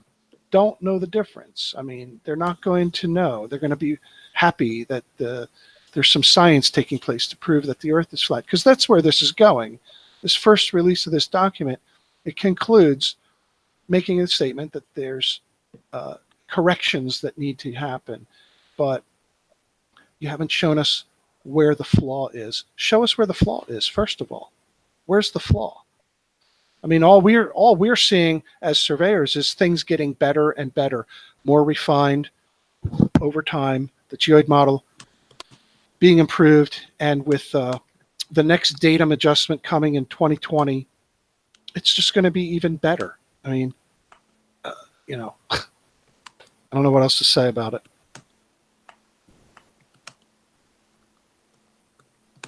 S1: don't know the difference. I mean, they're not going to know. They're going to be happy that there's some science taking place to prove that the earth is flat, because that's where this is going. This first release of this document, it concludes making a statement that there's corrections that need to happen, but you haven't shown us where the flaw is. Show us where the flaw is, first of all. Where's the flaw? I mean, all we're seeing as surveyors is things getting better and better, more refined over time. the geoid model being improved, and with the next datum adjustment coming in 2020, it's just going to be even better. I mean, you know, I don't know what else to say about it.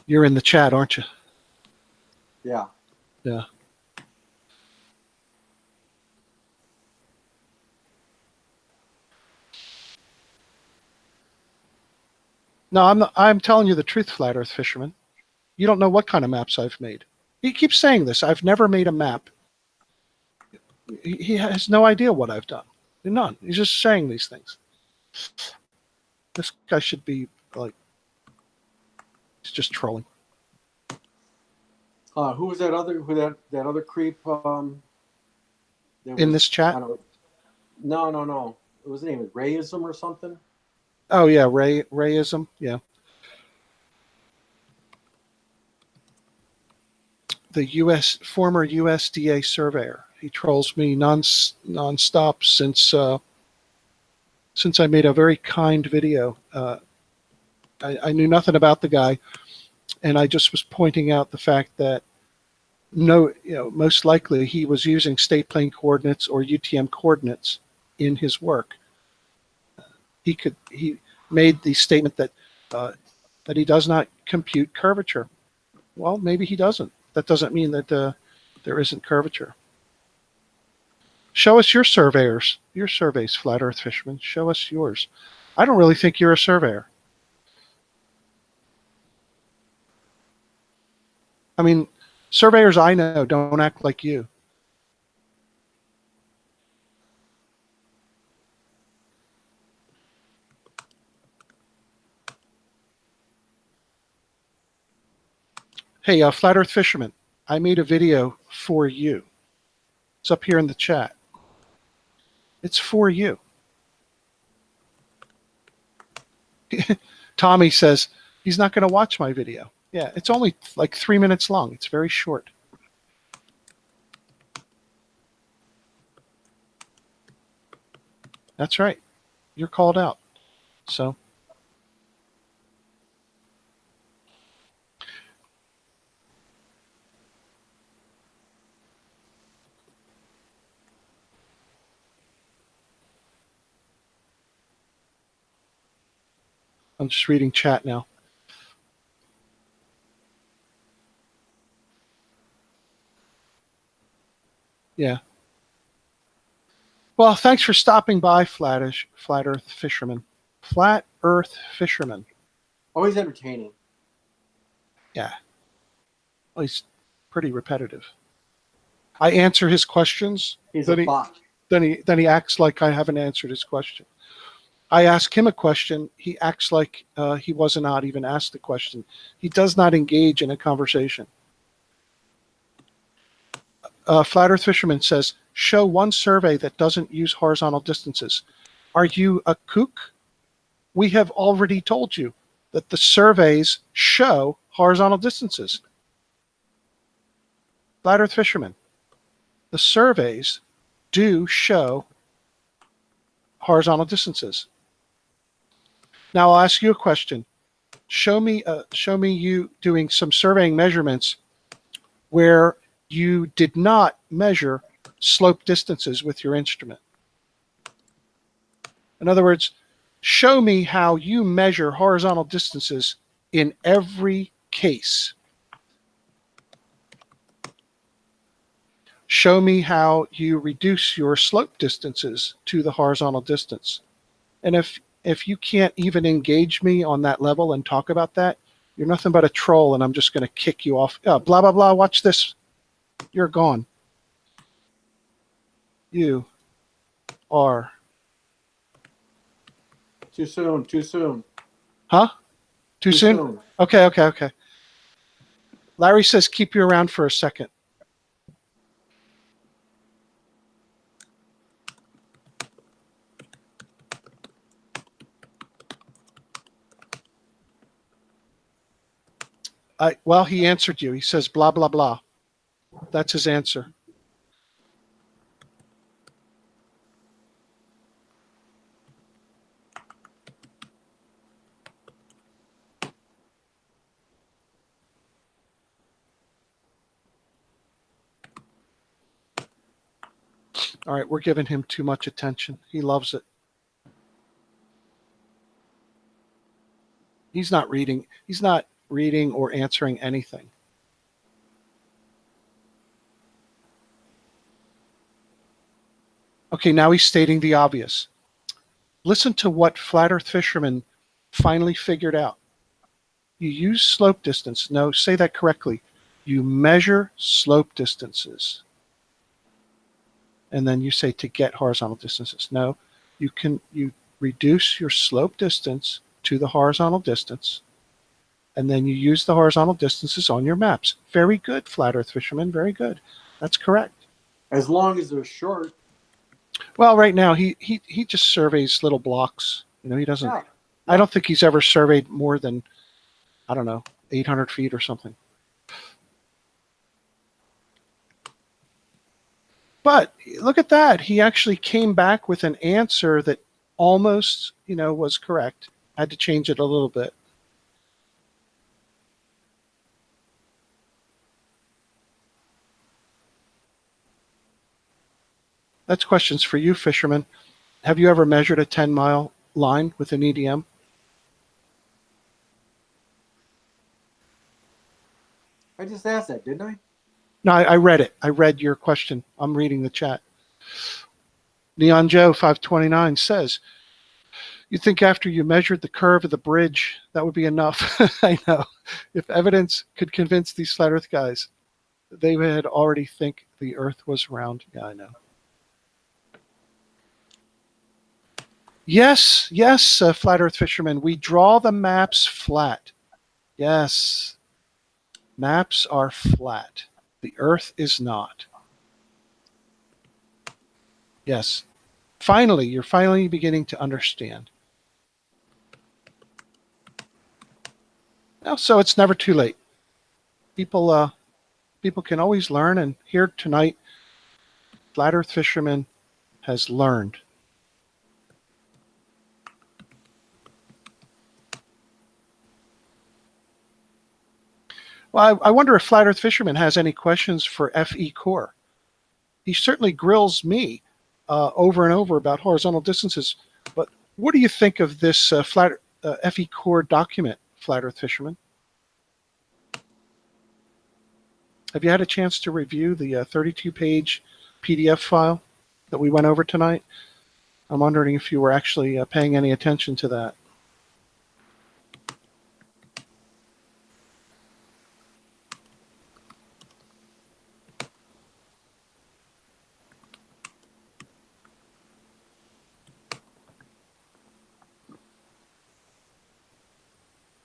S1: You're in the chat, aren't you?
S2: Yeah.
S1: Yeah. No, I'm telling you the truth, Flat Earth Fisherman. You don't know what kind of maps I've made. He keeps saying this. I've never made a map. He has no idea what I've done. None. He's just saying these things. This guy should be like, he's just trolling.
S2: Who was that other? That other creep?
S1: In this chat?
S2: I don't. No. What was his name? Rayism or something?
S1: Oh yeah, Rayism. Yeah. The former USDA surveyor. He trolls me nonstop since I made a very kind video. I knew nothing about the guy, and I just was pointing out the fact that most likely he was using state plane coordinates or UTM coordinates in his work. He made the statement that he does not compute curvature. Well, maybe he doesn't. That doesn't mean that there isn't curvature. Show us your surveyors, your surveys, Flat Earth Fisherman. Show us yours. I don't really think you're a surveyor. I mean, surveyors I know don't act like you. Hey, Flat Earth Fisherman, I made a video for you. It's up here in the chat. It's for you. Tommy says he's not going to watch my video. Yeah, it's only like 3 minutes long. It's very short. That's right. You're called out. So. I'm just reading chat now. Yeah. Well, thanks for stopping by, Flat Earth Fisherman. Flat Earth Fisherman.
S2: Always entertaining.
S1: Yeah. Well, he's pretty repetitive. I answer his questions.
S2: He's a bot.
S1: Then he acts like I haven't answered his question. I ask him a question. He acts like he was not even asked the question. He does not engage in a conversation. Flat Earth Fisherman says, show one survey that doesn't use horizontal distances. Are you a kook? We have already told you that the surveys show horizontal distances. Flat Earth Fisherman, the surveys do show horizontal distances. Now I'll ask you a question. Show me you doing some surveying measurements where you did not measure slope distances with your instrument. In other words, show me how you measure horizontal distances in every case. Show me how you reduce your slope distances to the horizontal distance. And if you can't even engage me on that level and talk about that, you're nothing but a troll, and I'm just going to kick you off. Blah, blah, blah. Watch this. You're gone. You are.
S2: Too soon. Too soon.
S1: Huh? Too soon? Okay. Larry says keep you around for a second. Well, he answered you. He says blah, blah, blah. That's his answer. All right, we're giving him too much attention. He loves it. He's not reading. He's not reading or answering anything. Okay, now he's stating the obvious. Listen to what flat earth fishermen finally figured out. You use slope distance. No, say that correctly. You measure slope distances. And then you say to get horizontal distances. No, you reduce your slope distance to the horizontal distance, and then you use the horizontal distances on your maps. Very good, flat earth fisherman, very good. That's correct.
S2: As long as they're short.
S1: Well, right now he just surveys little blocks. You know, he doesn't.
S2: Yeah.
S1: I don't think he's ever surveyed more than, I don't know, 800 feet or something. But look at that. He actually came back with an answer that almost, you know, was correct. I had to change it a little bit. That's questions for you, fisherman. Have you ever measured a 10-mile line with an EDM?
S2: I just asked that, didn't I?
S1: No, I read it. I read your question. I'm reading the chat. Neon Joe 529 says, you think after you measured the curve of the bridge, that would be enough? I know. If evidence could convince these flat earth guys, they would already think the earth was round. Yeah, I know. Yes, yes, flat earth fishermen. We draw the maps flat. Yes. Maps are flat. The earth is not. Yes. Finally, you're finally beginning to understand. Now, so it's never too late. People can always learn, and here tonight, Flat Earth Fisherman has learned. Well, I wonder if Flat Earth Fisherman has any questions for FECORE. He certainly grills me over and over about horizontal distances, but what do you think of this FECORE document, Flat Earth Fisherman? Have you had a chance to review the 32-page PDF file that we went over tonight? I'm wondering if you were actually paying any attention to that.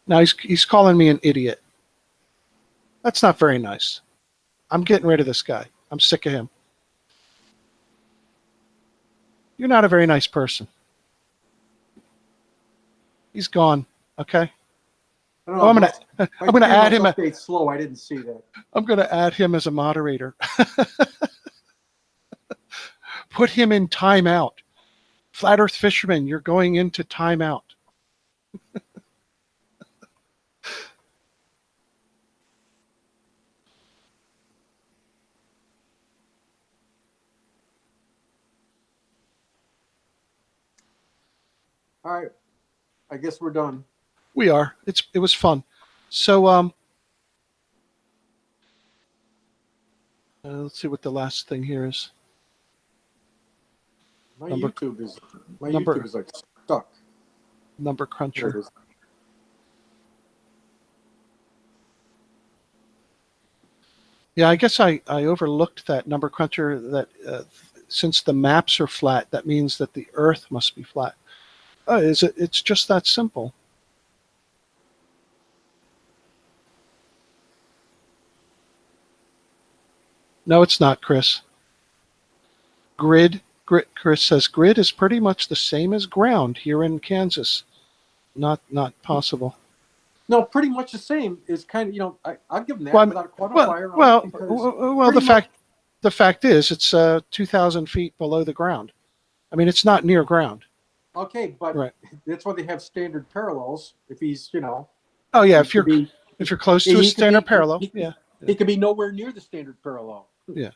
S1: Now he's calling me an idiot. That's not very nice. I'm getting rid of this guy. I'm sick of him. You're not a very nice person. He's gone. Okay.
S2: I don't know.
S1: Oh, I'm gonna add him.
S2: Update slow. I didn't see that.
S1: I'm gonna add him as a moderator. Put him in timeout. Flat Earth Fisherman, you're going into timeout.
S2: All right. I guess we're done.
S1: We are. It was fun. So let's see what the last thing here is.
S2: My
S1: Number-
S2: YouTube is like stuck.
S1: Number
S2: There it
S1: cruncher.
S2: is.
S1: Yeah, I guess I overlooked that number cruncher. That since the maps are flat, that means that the Earth must be flat. It's just that simple. No, it's not, Chris. Chris says grid is pretty much the same as ground here in Kansas. Not possible.
S2: No, pretty much the same. Is kind of, I'll give them that
S1: Well,
S2: without a quantifier.
S1: The fact is it's 2,000 feet below the ground. I mean, it's not near ground.
S2: Okay, but
S1: Right.
S2: That's why they have standard parallels. If he's,
S1: Oh yeah,
S2: he
S1: if you're
S2: could be-
S1: close to
S2: he
S1: a
S2: could
S1: standard
S2: be-
S1: parallel,
S2: he-
S1: yeah.
S2: he could be nowhere near the standard parallel.
S1: Yeah.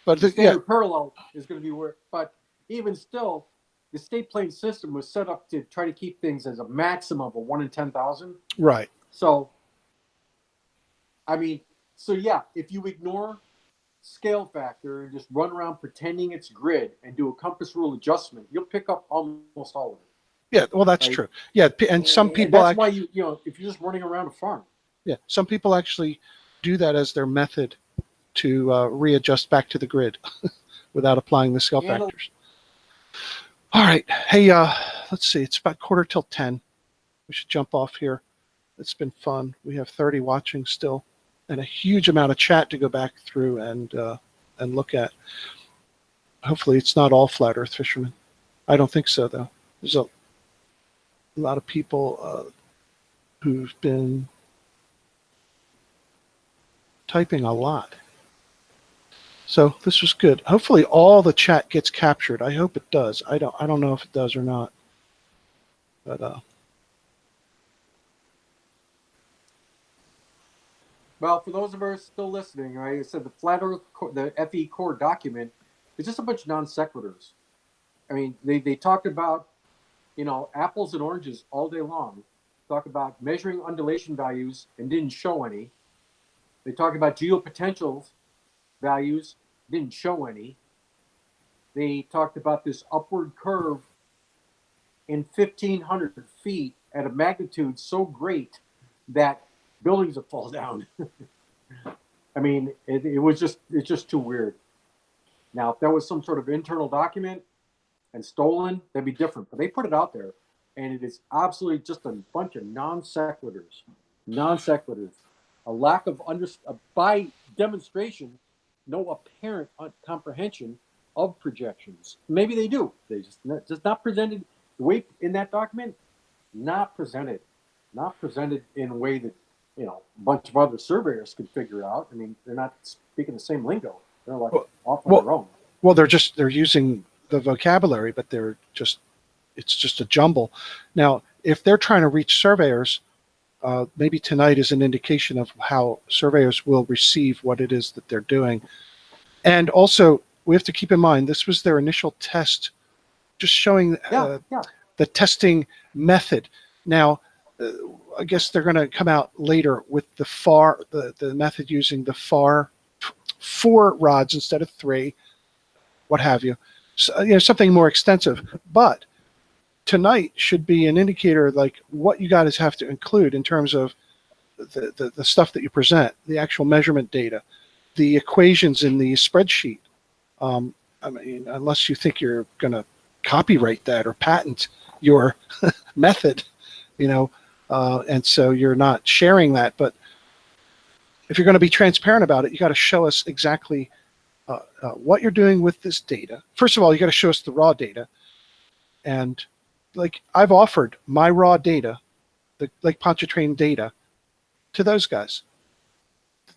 S1: But
S2: The
S1: yeah,
S2: standard parallel is going to be where, but even still, the state plane system was set up to try to keep things as a maximum of a 1 in 10,000.
S1: right.
S2: So, I mean, so yeah, if you ignore scale factor and just run around pretending it's grid and do a compass rule adjustment, you'll pick up almost all of it.
S1: Yeah, well, that's
S2: Right.
S1: true. Yeah, and some
S2: And
S1: people
S2: that's why if you're just running around a farm.
S1: yeah, some people actually do that as their method to readjust back to the grid without applying the scale
S2: And
S1: factors. All right. Hey, let's see. It's about 9:45. We should jump off here. It's been fun. We have 30 watching still, and a huge amount of chat to go back through and look at. Hopefully, it's not all flat Earth fishermen. I don't think so, though. There's a lot of people who've been typing a lot. So this was good. Hopefully, all the chat gets captured. I hope it does. I don't know if it does or not. But
S2: well, for those of us still listening, right? I said the flat Earth, the FECORE document is just a bunch of non sequiturs. I mean, they talked about apples and oranges all day long. Talk about measuring undulation values and didn't show any. They talk about geopotentials values, didn't show any. They talked about this upward curve in 1,500 feet at a magnitude so great that buildings would fall down. I mean, it's just too weird. Now, if that was some sort of internal document and stolen, that'd be different. But they put it out there, and it is absolutely just a bunch of non sequiturs. Non sequiturs. A lack of by demonstration, no apparent comprehension of projections. Maybe they do. They just not presented the way in that document. Not presented in a way that a bunch of other surveyors could figure out. I mean, they're not speaking the same lingo. They're like off on their own.
S1: Well, they're using the vocabulary, but it's just a jumble. Now, if they're trying to reach surveyors, maybe tonight is an indication of how surveyors will receive what it is that they're doing. And also, we have to keep in mind, this was their initial test, just showing the testing method. Now, I guess they're going to come out later with the method using the FAR 4 rods instead of 3, what have you. So, something more extensive. But tonight should be an indicator like what you guys have to include in terms of the stuff that you present, the actual measurement data, the equations in the spreadsheet. I mean, unless you think you're going to copyright that or patent your method, and so you're not sharing that. But if you're going to be transparent about it, you got to show us exactly what you're doing with this data. First of all, you got to show us the raw data. And like I've offered my raw data, the Lake Pontchartrain data, to those guys.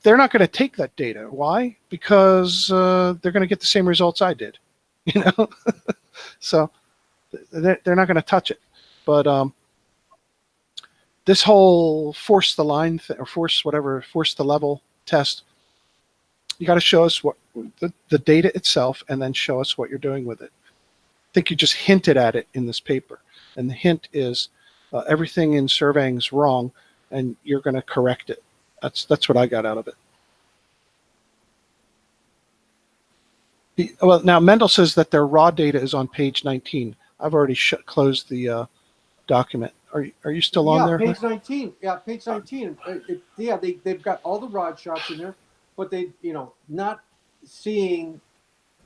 S1: They're not going to take that data. Why? Because they're going to get the same results I did, So they're not going to touch it. But this whole force the line or force the level test, you got to show us what the data itself, and then show us what you're doing with it. I think you just hinted at it in this paper, and the hint is everything in surveying is wrong, and you're going to correct it. That's what I got out of it. Well, now Mendel says that their raw data is on page 19. I've already closed the document. Are you still on there?
S2: Page 19. Yeah, page 19. They've got all the rod shots in there, but they not seeing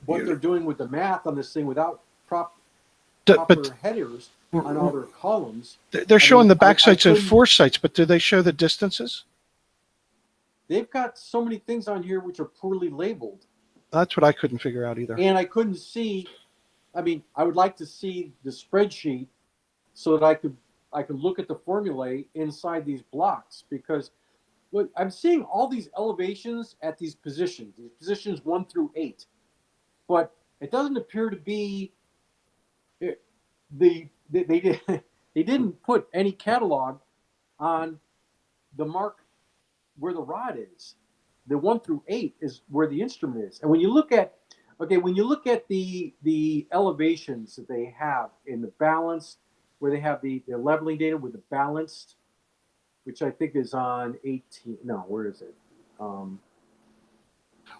S2: what they're doing with the math on this thing without proper headers on all their columns.
S1: They're showing the back sites and force sites, but do they show the distances?
S2: They've got so many things on here which are poorly labeled.
S1: That's what I couldn't figure out either.
S2: And I couldn't see. I mean, I would like to see the spreadsheet so that I could look at the formulae inside these blocks, because look, I'm seeing all these elevations at these positions 1 through 8, but it doesn't appear to be they didn't put any catalog on the mark where the rod is. the 1 through 8 is where the instrument is. And when you look at, okay, when you look at the elevations that they have in the balanced, where they have the leveling data with the balanced, which I think is on 18. No, where is it?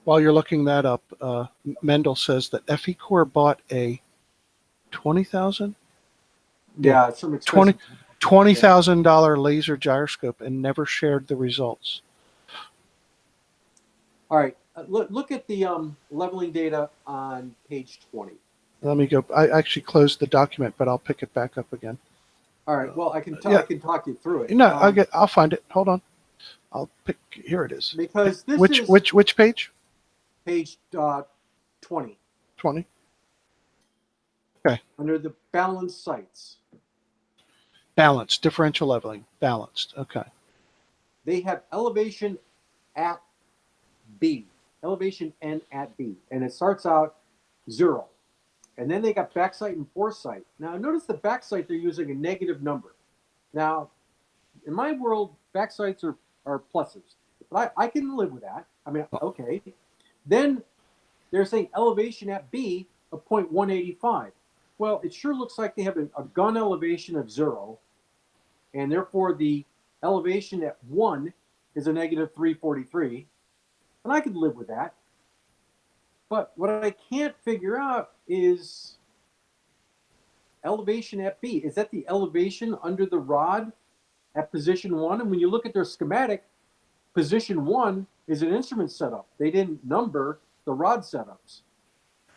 S1: While you're looking that up, Mendel says that FECORE bought a 20,000?
S2: Yeah, it's some
S1: $20
S2: expensive.
S1: $20,000 laser gyroscope and never shared the results.
S2: All right, look at the leveling data on page 20.
S1: Let me go. I actually closed the document, but I'll pick it back up again.
S2: All right, well, I can
S1: Yeah.
S2: I can talk you through it.
S1: No, I'll find it. Hold on. I'll pick. Here it is.
S2: Because this
S1: Which
S2: is
S1: which page?
S2: page 20
S1: 20. Okay.
S2: under the balanced sites.
S1: Balanced differential leveling. Balanced. Okay.
S2: They have elevation at B, elevation N at B, and it starts out 0. And then they got backsite and foresight. Now notice the backsite, they're using a negative number. Now, in my world, backsites are pluses, but I can live with that. I mean, okay. Then they're saying elevation at B of 0.185. Well, it sure looks like they have a gun elevation of 0, and therefore the elevation at 1 is a negative 343, and I could live with that. But what I can't figure out is elevation at B. Is that the elevation under the rod at position 1? And when you look at their schematic, position 1 is an instrument setup. They didn't number the rod setups.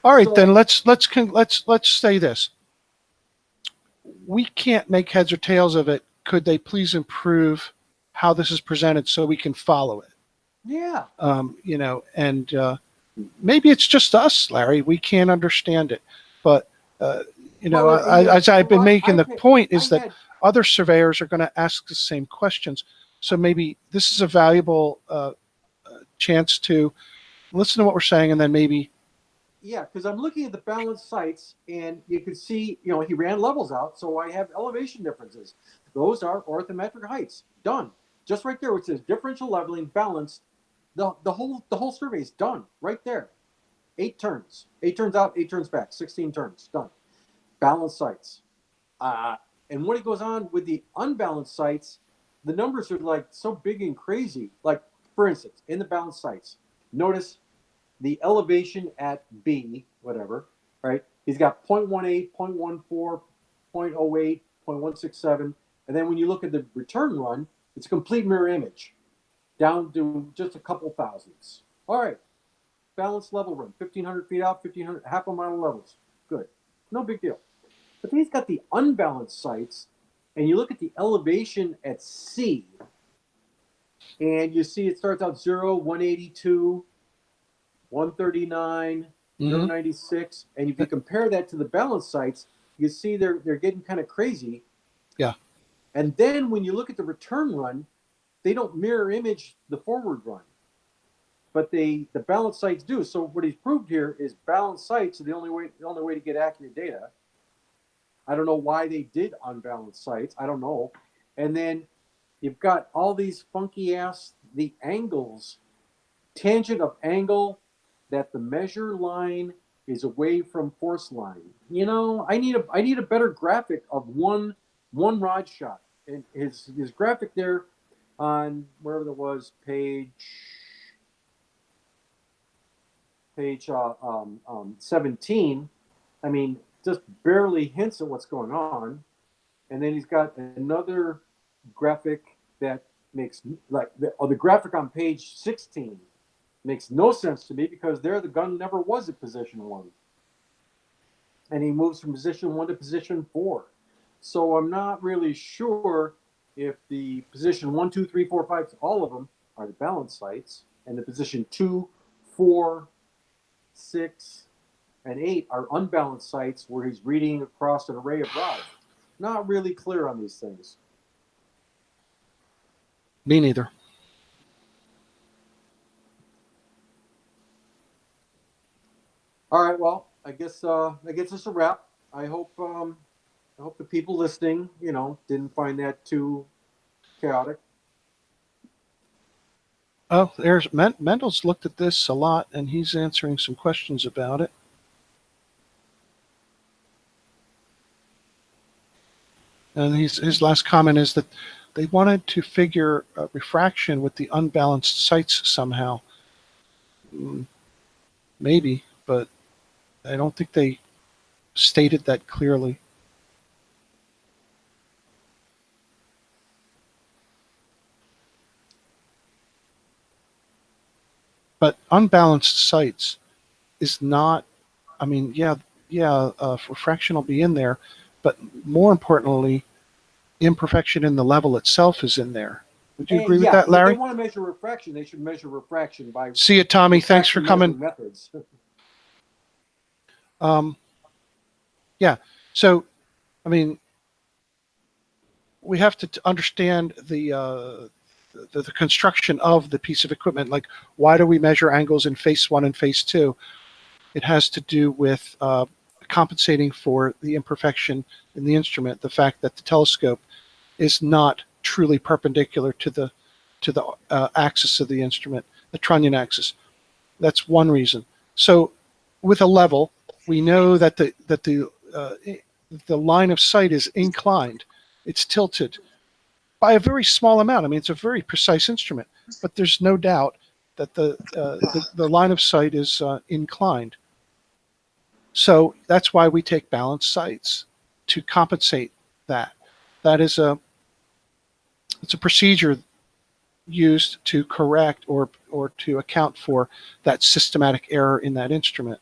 S1: All right,
S2: So-
S1: then let's say this. We can't make heads or tails of it. Could they please improve how this is presented so we can follow it?
S2: Yeah.
S1: And maybe it's just us, Larry. We can't understand it. But, as I've been making the point is that other surveyors are going to ask the same questions. So maybe this is a valuable chance to listen to what we're saying and then maybe.
S2: Yeah, because I'm looking at the balanced sites, and you can see, he ran levels out, so I have elevation differences. Those are orthometric heights. Done. Just right there, which says differential leveling, balanced. The whole survey is done right there. 8 turns. 8 turns out, 8 turns back. 16 turns. Done. Balanced sites. And when it goes on with the unbalanced sites, the numbers are like so big and crazy. Like, for instance, in the balanced sites, notice the elevation at B, whatever, right? He's got 0.18, 0.14, 0.08, 0.167. And then when you look at the return run, it's a complete mirror image down to just a couple thousandths. All right. Balanced level run, 1,500 feet out, 1,500, half a mile levels. Good. No big deal. But then he's got the unbalanced sites, and you look at the elevation at C, and you see it starts out 0, 182, 139, 096, and if you compare that to the balanced sites, you see they're getting kind of crazy.
S1: Yeah.
S2: And then when you look at the return run, they don't mirror image the forward run, but the balanced sites do. So what he's proved here is balanced sites are the only way to get accurate data. I don't know why they did unbalanced sites. I don't know. And then you've got all these funky ass the angles, tangent of angle that the measure line is away from force line. I need a better graphic of one rod shot. And his graphic there on wherever that was, page 17. I mean, just barely hints at what's going on. And then he's got another graphic that makes the graphic on page 16 makes no sense to me because there the gun never was at position 1. And he moves from position 1 to position 4. So I'm not really sure if the position 1, 2, 3, 4, 5, all of them are the balance sites, and the position 2, 4, 6, and 8 are unbalanced sites where he's reading across an array of rods. Not really clear on these things.
S1: Me neither.
S2: All right, well, I guess it's a wrap. I hope the people listening, didn't find that too chaotic.
S1: Oh, there's Mendel's looked at this a lot, and he's answering some questions about it. And his last comment is that they wanted to figure refraction with the unbalanced sites somehow. Maybe, but I don't think they stated that clearly. But unbalanced sites is not, I mean, yeah, refraction will be in there, but more importantly, imperfection in the level itself is in there. Would you agree with that, Larry?
S2: If they want to measure refraction, they should measure refraction by.
S1: See you, Tommy. Thanks for coming.
S2: Methods.
S1: Yeah. So, I mean, we have to understand the construction of the piece of equipment. Like, why do we measure angles in phase 1 and phase 2? It has to do with compensating for the imperfection in the instrument, the fact that the telescope is not truly perpendicular to the axis of the instrument, the trunnion axis. That's one reason. So with a level, we know that the line of sight is inclined. It's tilted by a very small amount. I mean, it's a very precise instrument, but there's no doubt that the line of sight is inclined. So that's why we take balanced sights to compensate that. That is it's a procedure used to correct or to account for that systematic error in that instrument.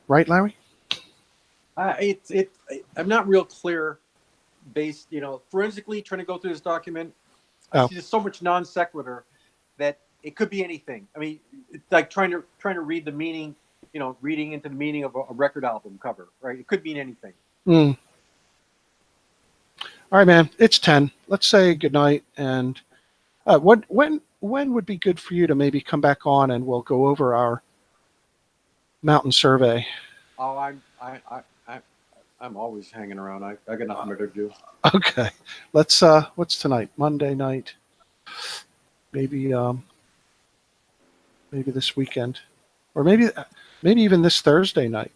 S1: Right, Larry?
S2: I'm not real clear based, forensically trying to go through this document. I see there's so much non sequitur that it could be anything. I mean, it's like trying to read the meaning, reading into the meaning of a record album cover, right? It could mean anything.
S1: All right, man. It's 10. Let's say goodnight. And when would be good for you to maybe come back on and we'll go over our mountain survey?
S2: Oh, I'm always hanging around. I got nothing better to do.
S1: Okay. Let's what's tonight? Monday night. Maybe this weekend. Or maybe even this Thursday night.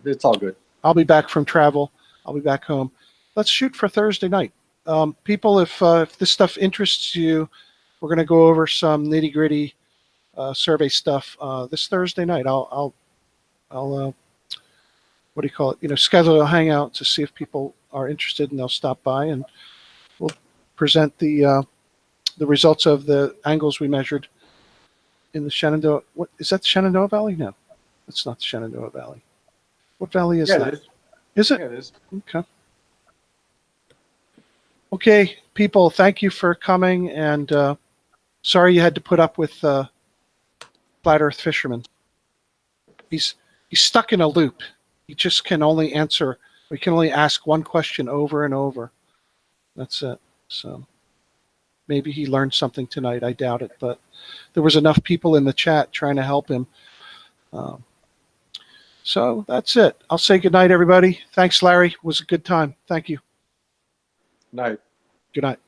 S2: It's all good.
S1: I'll be back from travel. I'll be back home. Let's shoot for Thursday night. People, if this stuff interests you, we're going to go over some nitty gritty survey stuff this Thursday night. I'll what do you call it? Schedule a hangout to see if people are interested, and they'll stop by, and we'll present the results of the angles we measured in the Shenandoah. What is that? The Shenandoah Valley? No, it's not the Shenandoah Valley. What valley is that?
S2: It is.
S1: Is it?
S2: Yeah, it is.
S1: Okay. Okay, people, thank you for coming, and sorry you had to put up with Flat Earth Fisherman. He's stuck in a loop. He just can only answer. We can only ask one question over and over. That's it. So maybe he learned something tonight. I doubt it, but there was enough people in the chat trying to help him. So that's it. I'll say good night, everybody. Thanks, Larry. It was a good time. Thank you.
S2: Night.
S1: Good night.